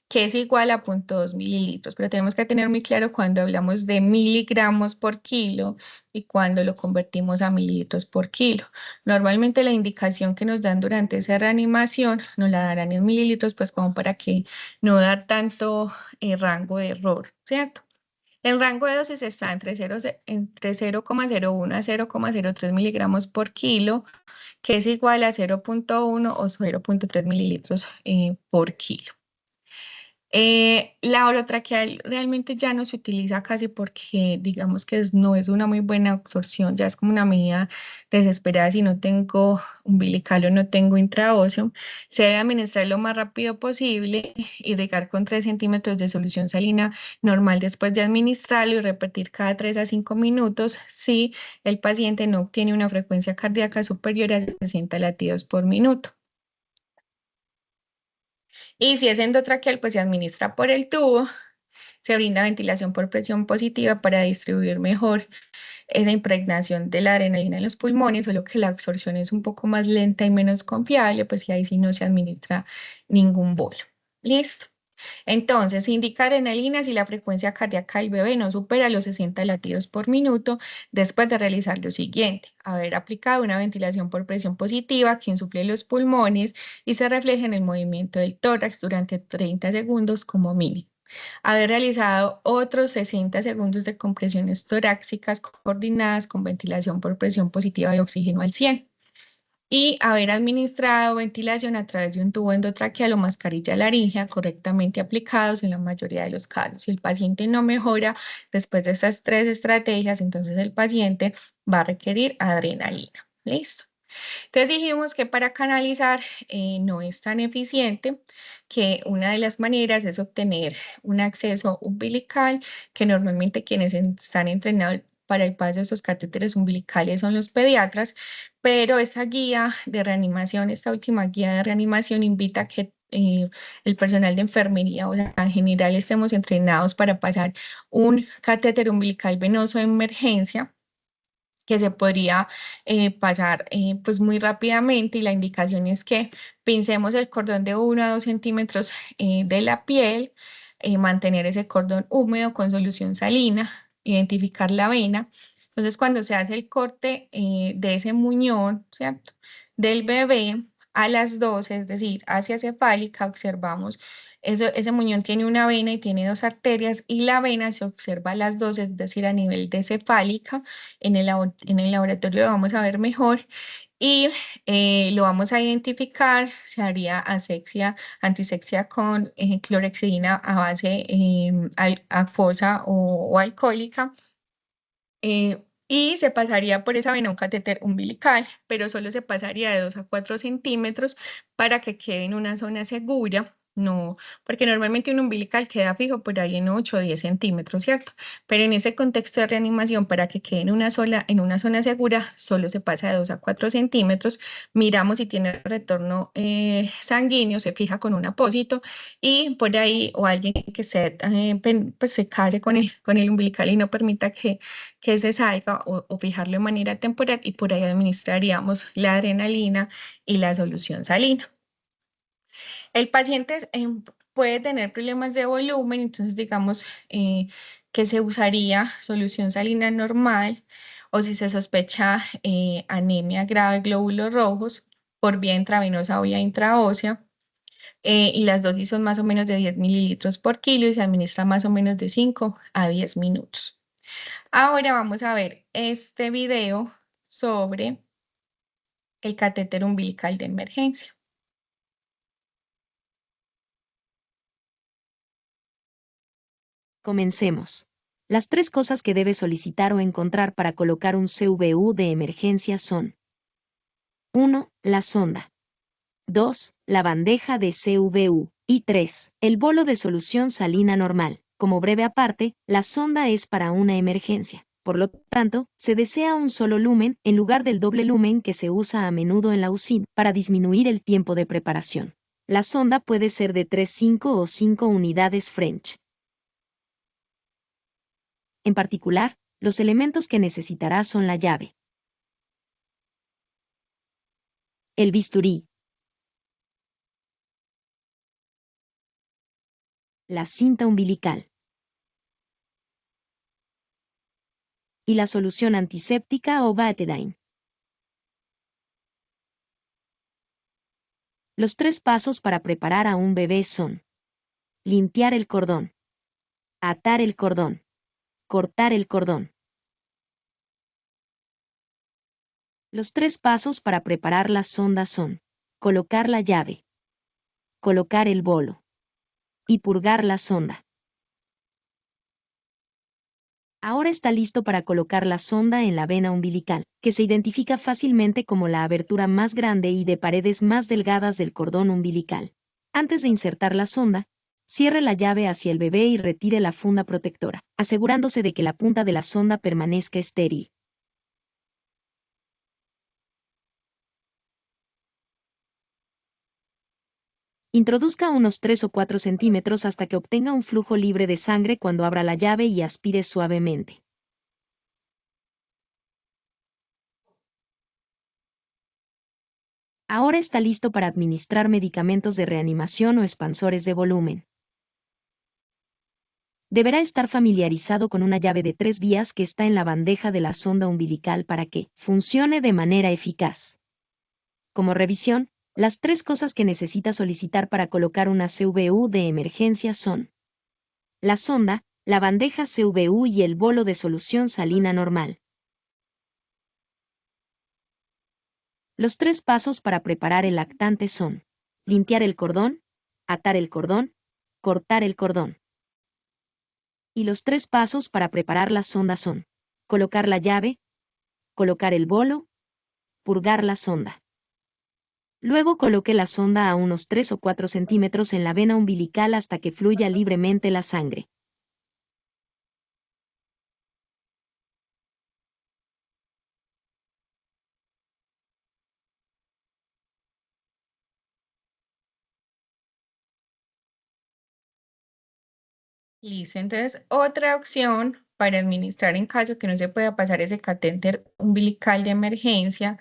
Speaker 1: que es igual a 0,2 mililitros, pero tenemos que tener muy claro cuando hablamos de miligramos por kilo y cuando lo convertimos a mililitros por kilo. Normalmente la indicación que nos dan durante esa reanimación nos la darán en mililitros, pues como para que no dar tanto rango de error, ¿cierto? El rango de dosis está entre 0,01 a 0,03 miligramos por kilo, que es igual a 0,1 o 0,3 mililitros por kilo. La orotraqueal realmente ya no se utiliza casi porque digamos que no es una muy buena absorción, ya es como una medida desesperada si no tengo umbilical o no tengo intraóseo. Se debe administrar lo más rápido posible y regar con 3 centímetros de solución salina normal después de administrarlo y repetir cada 3 a 5 minutos si el paciente no tiene una frecuencia cardíaca superior a 60 latidos por minuto. Y si es endotraqueal, pues se administra por el tubo, se brinda ventilación por presión positiva para distribuir mejor esa impregnación de la adrenalina en los pulmones, solo que la absorción es un poco más lenta y menos confiable, pues y ahí sí no se administra ningún bolo. Listo. Entonces, se indica adrenalina si la frecuencia cardíaca del bebé no supera los 60 latidos por minuto después de realizar lo siguiente: haber aplicado una ventilación por presión positiva que insuple los pulmones y se refleje en el movimiento del tórax durante 30 segundos como mínimo. Haber realizado otros 60 segundos de compresiones torácicas coordinadas con ventilación por presión positiva de oxígeno al 100 y haber administrado ventilación a través de un tubo endotraqueal o mascarilla laríngea correctamente aplicados en la mayoría de los casos. Si el paciente no mejora después de estas 3 estrategias, entonces el paciente va a requerir adrenalina. ¿Listo? Entonces dijimos que para canalizar no es tan eficiente, que una de las maneras es obtener un acceso umbilical, que normalmente quienes están entrenados para el paso de estos catéteres umbilicales son los pediatras, pero esa guía de reanimación, esta última guía de reanimación invita a que el personal de enfermería, o sea, en general estemos entrenados para pasar un catéter umbilical venoso de emergencia que se podría pasar pues muy rápidamente, y la indicación es que pincemos el cordón de 1 a 2 centímetros de la piel, mantener ese cordón húmedo con solución salina, identificar la vena. Entonces, cuando se hace el corte de ese muñón, ¿cierto? Del bebé a las 12, es decir, hacia cefálica, observamos ese muñón tiene una vena y tiene 2 arterias, y la vena se observa a las 12, es decir, a nivel de cefálica. En el laboratorio lo vamos a ver mejor y lo vamos a identificar. Se haría asexia, antisexia con clorexidina a base acuosa o alcohólica. Y se pasaría por esa vena un catéter umbilical, pero solo se pasaría de 2 a 4 centímetros para que quede en una zona segura. No, porque normalmente un umbilical queda fijo por ahí en 8 o 10 centímetros, ¿cierto? Pero en ese contexto de reanimación, para que quede en una zona segura, solo se pasa de 2 a 4 centímetros. Miramos si tiene retorno sanguíneo, se fija con un apósito, y por ahí, o alguien que pues se case con el umbilical y no permita que se salga, o fijarlo de manera temporal, y por ahí administraríamos la adrenalina y la solución salina. El paciente puede tener problemas de volumen, entonces digamos que se usaría solución salina normal, o si se sospecha anemia grave, glóbulos rojos, por vía intravenosa o vía intraósea. Y las dosis son más o menos de 10 mililitros por kilo y se administra más o menos de 5 a 10 minutos. Ahora vamos a ver este video sobre el catéter umbilical de emergencia.
Speaker 2: Comencemos. Las 3 cosas que debes solicitar o encontrar para colocar un CVU de emergencia son: 1. La sonda. 2. La bandeja de CVU. Y 3. El bolo de solución salina normal. Como breve aparte, la sonda es para una emergencia. Por lo tanto, se desea un solo lumen en lugar del doble lumen que se usa a menudo en la UCI para disminuir el tiempo de preparación. La sonda puede ser de 3, 5 o 5 unidades French. En particular, Los elementos que necesitará son la llave, el bisturí, la cinta umbilical y la solución antiséptica o Betadine. Los 3 pasos para preparar a un bebé son: limpiar el cordón, atar el cordón, cortar el cordón. Los 3 pasos para preparar la sonda son: colocar la llave, colocar el bolo y purgar la sonda. Ahora está listo para colocar la sonda en la vena umbilical, que se identifica fácilmente como la abertura más grande y de paredes más delgadas del cordón umbilical. Antes de insertar la sonda, cierre la llave hacia el bebé y retire la funda protectora, asegurándose de que la punta de la sonda permanezca estéril. Introduzca unos 3 o 4 centímetros hasta que obtenga un flujo libre de sangre cuando abra la llave y aspire suavemente. Ahora está listo para administrar medicamentos de reanimación o expansores de volumen. Deberá estar familiarizado con una llave de 3 vías que está en la bandeja de la sonda umbilical para que funcione de manera eficaz. Como revisión, las 3 cosas que necesita solicitar para colocar una CVU de emergencia son: la sonda, la bandeja CVU y el bolo de solución salina normal. Los 3 pasos para preparar el lactante son: limpiar el cordón, atar el cordón, cortar el cordón. Y los 3 pasos para preparar la sonda son: colocar la llave, colocar el bolo, purgar la sonda. Luego coloque la sonda a unos 3 o 4 centímetros en la vena umbilical hasta que fluya libremente la sangre.
Speaker 1: Listo, entonces otra opción para administrar en caso que no se pueda pasar ese catéter umbilical de emergencia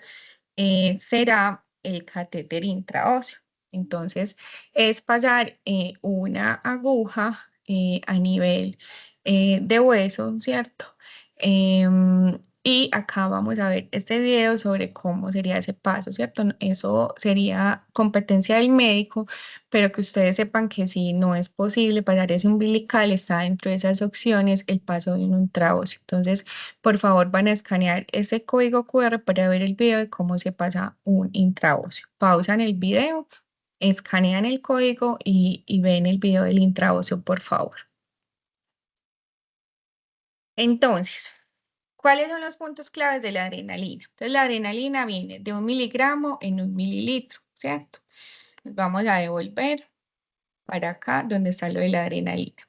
Speaker 1: será el catéter intraóseo. Entonces, es pasar una aguja a nivel de hueso, ¿cierto? Y acá vamos a ver este video sobre cómo sería ese paso, ¿cierto? Eso sería competencia del médico, pero que ustedes sepan que si no es posible pasar ese umbilical, está dentro de esas opciones el paso de un intraóseo. Entonces, por favor, van a escanear ese código QR para ver el video de cómo se pasa un intraóseo. Pausan el video, escanean el código y ven el video del intraóseo, por favor. Entonces, ¿cuáles son los puntos claves de la adrenalina? Entonces, la adrenalina viene de 1 miligramo en 1 mililitro, ¿cierto? Nos vamos a devolver para acá, donde está lo de la adrenalina.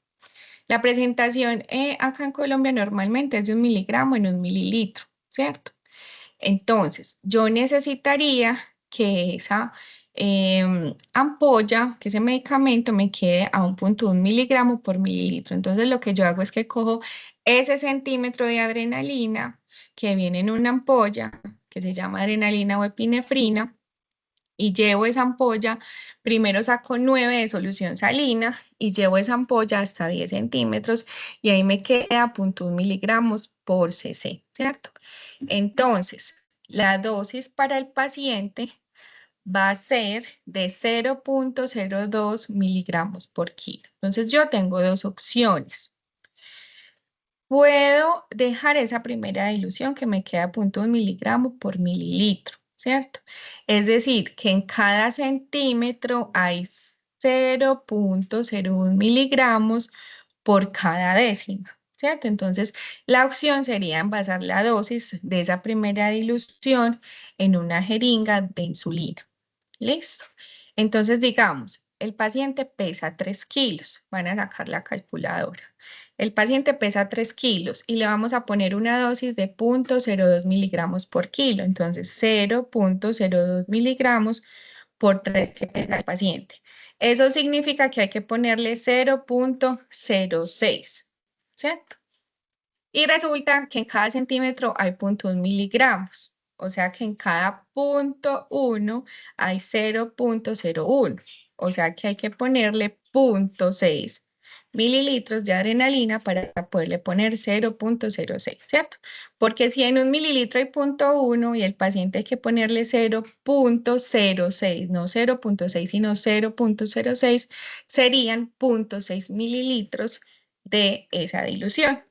Speaker 1: La presentación acá en Colombia normalmente es de 1 miligramo en 1 mililitro, ¿cierto? Entonces, yo necesitaría que esa ampolla, que ese medicamento me quede a 1,1 miligramo por mililitro. Entonces, lo que yo hago es que cojo ese centímetro de adrenalina que viene en una ampolla, que se llama adrenalina o epinefrina, y llevo esa ampolla, primero saco 9 de solución salina y llevo esa ampolla hasta 10 centímetros y ahí me queda 0,1 miligramos por cc, ¿cierto? Entonces, la dosis para el paciente va a ser de 0,02 miligramos por kilo. Entonces, yo tengo dos opciones. Puedo dejar esa primera dilución que me queda 0,1 miligramo por mililitro, ¿cierto? Es decir, que en cada centímetro hay 0,01 miligramos por cada décima, ¿cierto? Entonces, la opción sería envasar la dosis de esa primera dilución en una jeringa de insulina. ¿Listo? Entonces, digamos, el paciente pesa 3 kilos. Van a sacar la calculadora. El paciente pesa 3 kilos y le vamos a poner una dosis de 0,02 miligramos por kilo. Entonces, 0,02 miligramos por 3 que pesa el paciente. Eso significa que hay que ponerle 0,06, ¿cierto? Y resulta que en cada centímetro hay 0,1 miligramos. O sea que en cada punto 1 hay 0,01. O sea que hay que ponerle 0,6 mililitros de adrenalina para poderle poner 0,06, ¿cierto? Porque si en un mililitro hay 0,1 y el paciente hay que ponerle 0,06, no 0,6, sino 0,06, serían 0,6 mililitros de esa dilución.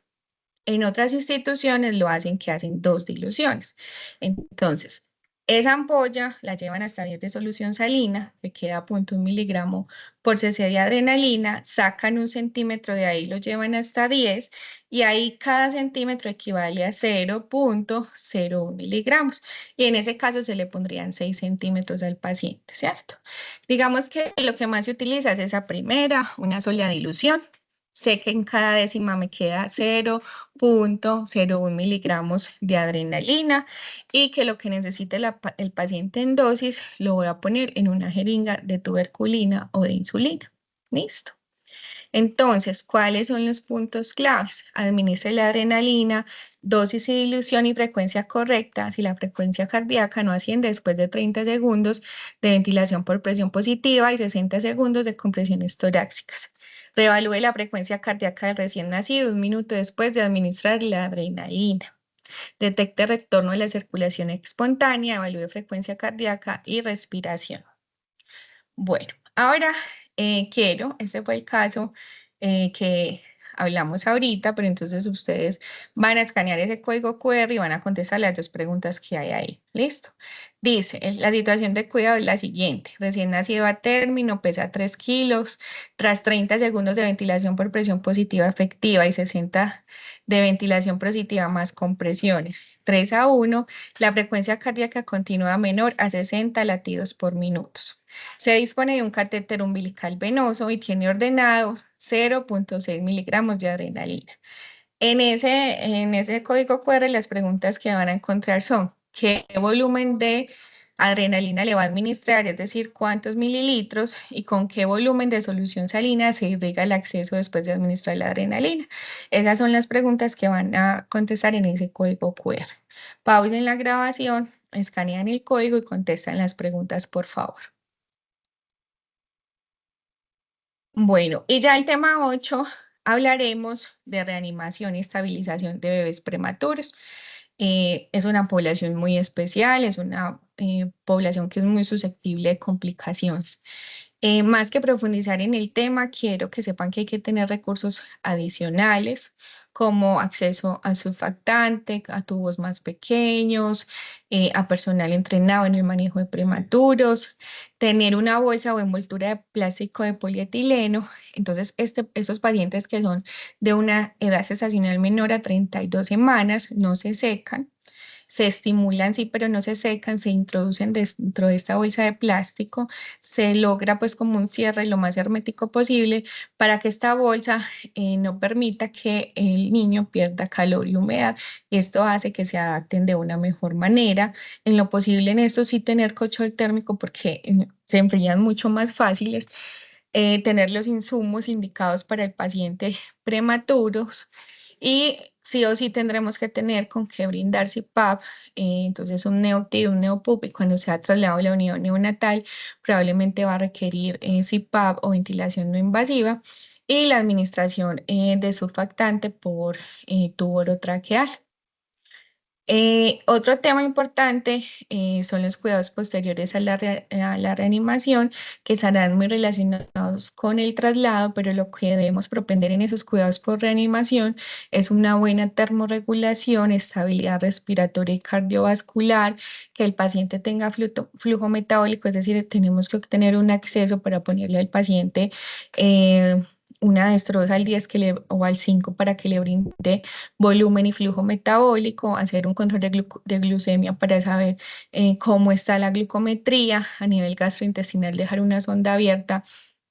Speaker 1: En otras instituciones lo hacen que hacen 2 diluciones. Entonces, esa ampolla la llevan hasta 10 de solución salina, que queda a 0,1 miligramo por cc de adrenalina, sacan 1 centímetro de ahí, lo llevan hasta 10, y ahí cada centímetro equivale a 0,01 miligramos. Y en ese caso se le pondrían 6 centímetros al paciente, ¿cierto? Digamos que lo que más se utiliza es esa primera, una sola dilución. Sé que en cada décima me queda 0,01 miligramos de adrenalina y que lo que necesite el paciente en dosis lo voy a poner en una jeringa de tuberculina o de insulina. Listo. Entonces, ¿cuáles son los puntos claves? Administre la adrenalina, dosis y dilución y frecuencia correcta. Si la frecuencia cardíaca no asciende después de 30 segundos de ventilación por presión positiva y 60 segundos de compresiones torácicas. Reevalúe la frecuencia cardíaca del recién nacido 1 minuto después de administrar la adrenalina. Detecte retorno de la circulación espontánea, evalúe frecuencia cardíaca y respiración. Bueno, ahora ese fue el caso que hablamos ahorita, pero entonces ustedes van a escanear ese código QR y van a contestar las 2 preguntas que hay ahí. ¿Listo? Dice, la situación de cuidado es la siguiente. Recién nacido a término, pesa 3 kilos, tras 30 segundos de ventilación por presión positiva efectiva y 60 de ventilación positiva más compresiones. 3:1, la frecuencia cardíaca continua menor a 60 latidos por minuto. Se dispone de un catéter umbilical venoso y tiene ordenado 0,6 miligramos de adrenalina. En ese código QR las preguntas que van a encontrar son: ¿qué volumen de adrenalina le va a administrar? Es decir, ¿cuántos mililitros? ¿Y con qué volumen de solución salina se irriga el acceso después de administrar la adrenalina? Esas son las preguntas que van a contestar en ese código QR. Pausen la grabación, escanean el código y contestan las preguntas, por favor. Bueno, y ya el tema 8, hablaremos de reanimación y estabilización de bebés prematuros. Es una población muy especial, es una población que es muy susceptible de complicaciones. Más que profundizar en el tema, quiero que sepan que hay que tener recursos adicionales, como acceso a surfactante, a tubos más pequeños, a personal entrenado en el manejo de prematuros, tener una bolsa o envoltura de plástico de polietileno. Entonces, esos pacientes que son de una edad gestacional menor a 32 semanas no se secan, se estimulan, sí, pero no se secan, se introducen dentro de esta bolsa de plástico, se logra pues como un cierre lo más hermético posible para que esta bolsa no permita que el niño pierda calor y humedad, y esto hace que se adapten de una mejor manera. En lo posible en esto sí tener colchón térmico porque se enfrían mucho más fáciles, tener los insumos indicados para el paciente prematuros, y sí o sí tendremos que tener con qué brindar CPAP, entonces un NeoTi, un NeoPUP, y cuando sea trasladado a la unidad neonatal, probablemente va a requerir CPAP o ventilación no invasiva, y la administración de surfactante por tubo orotraqueal. Otro tema importante son los cuidados posteriores a la reanimación, que estarán muy relacionados con el traslado, pero lo que debemos propender en esos cuidados por reanimación es una buena termorregulación, estabilidad respiratoria y cardiovascular, que el paciente tenga flujo metabólico, es decir, tenemos que obtener un acceso para ponerle al paciente una destroza al 10 o al 5 para que le brinde volumen y flujo metabólico, hacer un control de glucemia para saber cómo está la glucometría, a nivel gastrointestinal dejar una sonda abierta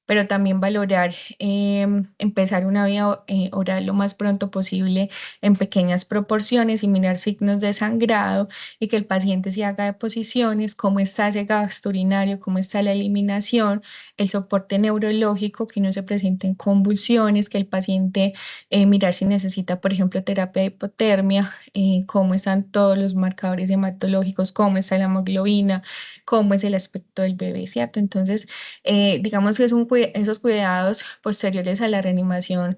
Speaker 1: pero también valorar empezar una vía oral lo más pronto posible en pequeñas proporciones y mirar signos de sangrado y que el paciente se haga deposiciones, cómo está ese gasto urinario, cómo está la eliminación, el soporte neurológico, que no se presenten convulsiones, que el paciente mirar si necesita, por ejemplo, terapia de hipotermia, cómo están todos los marcadores hematológicos, cómo está la hemoglobina, cómo es el aspecto del bebé, ¿cierto? Entonces, digamos que esos cuidados posteriores a la reanimación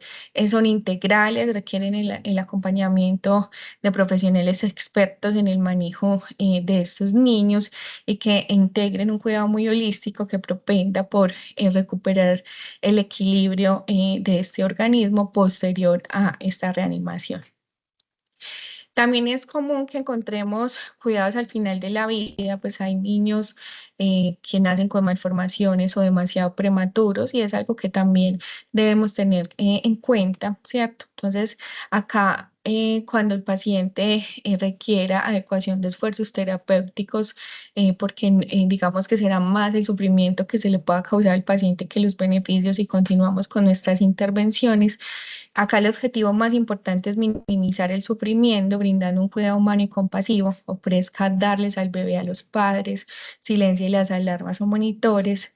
Speaker 1: son integrales, requieren el acompañamiento de profesionales expertos en el manejo de estos niños y que integren un cuidado muy holístico que propenda por recuperar el equilibrio de este organismo posterior a esta reanimación. También es común que encontremos cuidados al final de la vida, pues hay niños que nacen con malformaciones o demasiado prematuros y es algo que también debemos tener en cuenta, ¿cierto? Entonces, acá cuando el paciente requiera adecuación de esfuerzos terapéuticos, porque digamos que será más el sufrimiento que se le pueda causar al paciente que los beneficios y continuamos con nuestras intervenciones. Acá el objetivo más importante es minimizar el sufrimiento, brindando un cuidado humano y compasivo. Ofrezca darles al bebé a los padres, silencie las alarmas o monitores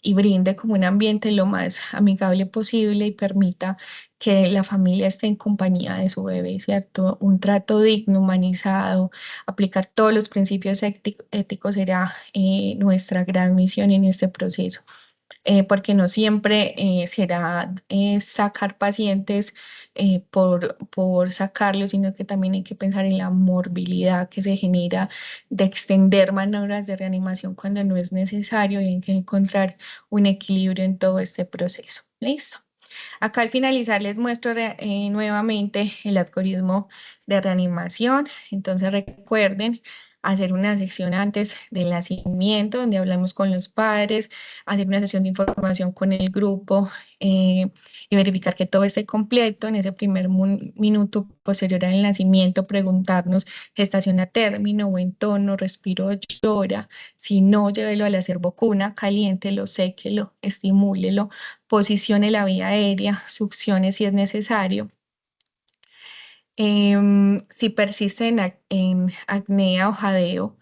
Speaker 1: y brinde como un ambiente lo más amigable posible y permita que la familia esté en compañía de su bebé, ¿cierto? Un trato digno, humanizado, aplicar todos los principios éticos será nuestra gran misión en este proceso porque no siempre será sacar pacientes por sacarlos, sino que también hay que pensar en la morbilidad que se genera de extender maniobras de reanimación cuando no es necesario y hay que encontrar un equilibrio en todo este proceso. ¿Listo? Acá al finalizar les muestro nuevamente el algoritmo de reanimación. Entonces recuerden hacer una sección antes del nacimiento donde hablamos con los padres, hacer una sesión de información con el grupo y verificar que todo esté completo. En ese primer minuto posterior al nacimiento preguntarnos gestación a término, buen tono, respiro, llora. Si no, llévelo a la cervocuna, caliéntelo, séquelo, estimúlelo, posicione la vía aérea, succione si es necesario. Si persiste en apnea o jadeo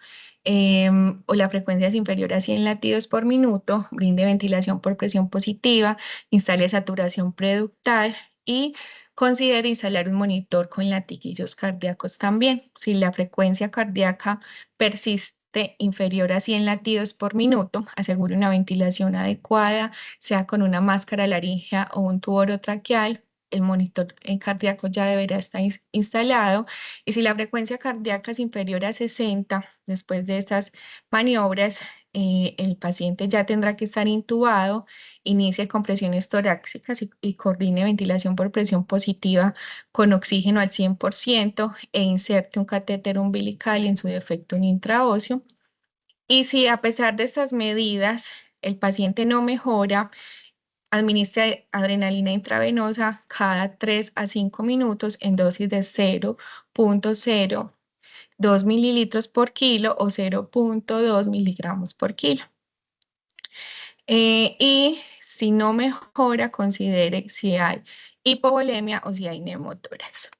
Speaker 1: o la frecuencia es inferior a 100 latidos por minuto, brinde ventilación por presión positiva, instale saturación preductal y considere instalar un monitor con latiguillos cardíacos también. Si la frecuencia cardíaca persiste inferior a 100 latidos por minuto, asegure una ventilación adecuada, sea con una máscara laríngea o un tubo orotraqueal. El monitor cardíaco ya deberá estar instalado y si la frecuencia cardíaca es inferior a 60, después de estas maniobras, el paciente ya tendrá que estar intubado, inicie compresiones torácicas y coordine ventilación por presión positiva con oxígeno al 100% e inserte un catéter umbilical y en su defecto un intraóseo. Y si a pesar de estas medidas el paciente no mejora, administra adrenalina intravenosa cada 3 a 5 minutos en dosis de 0,02 mililitros por kilo o 0,2 miligramos por kilo. Y si no mejora, considere si hay hipovolemia o si hay neumotórax.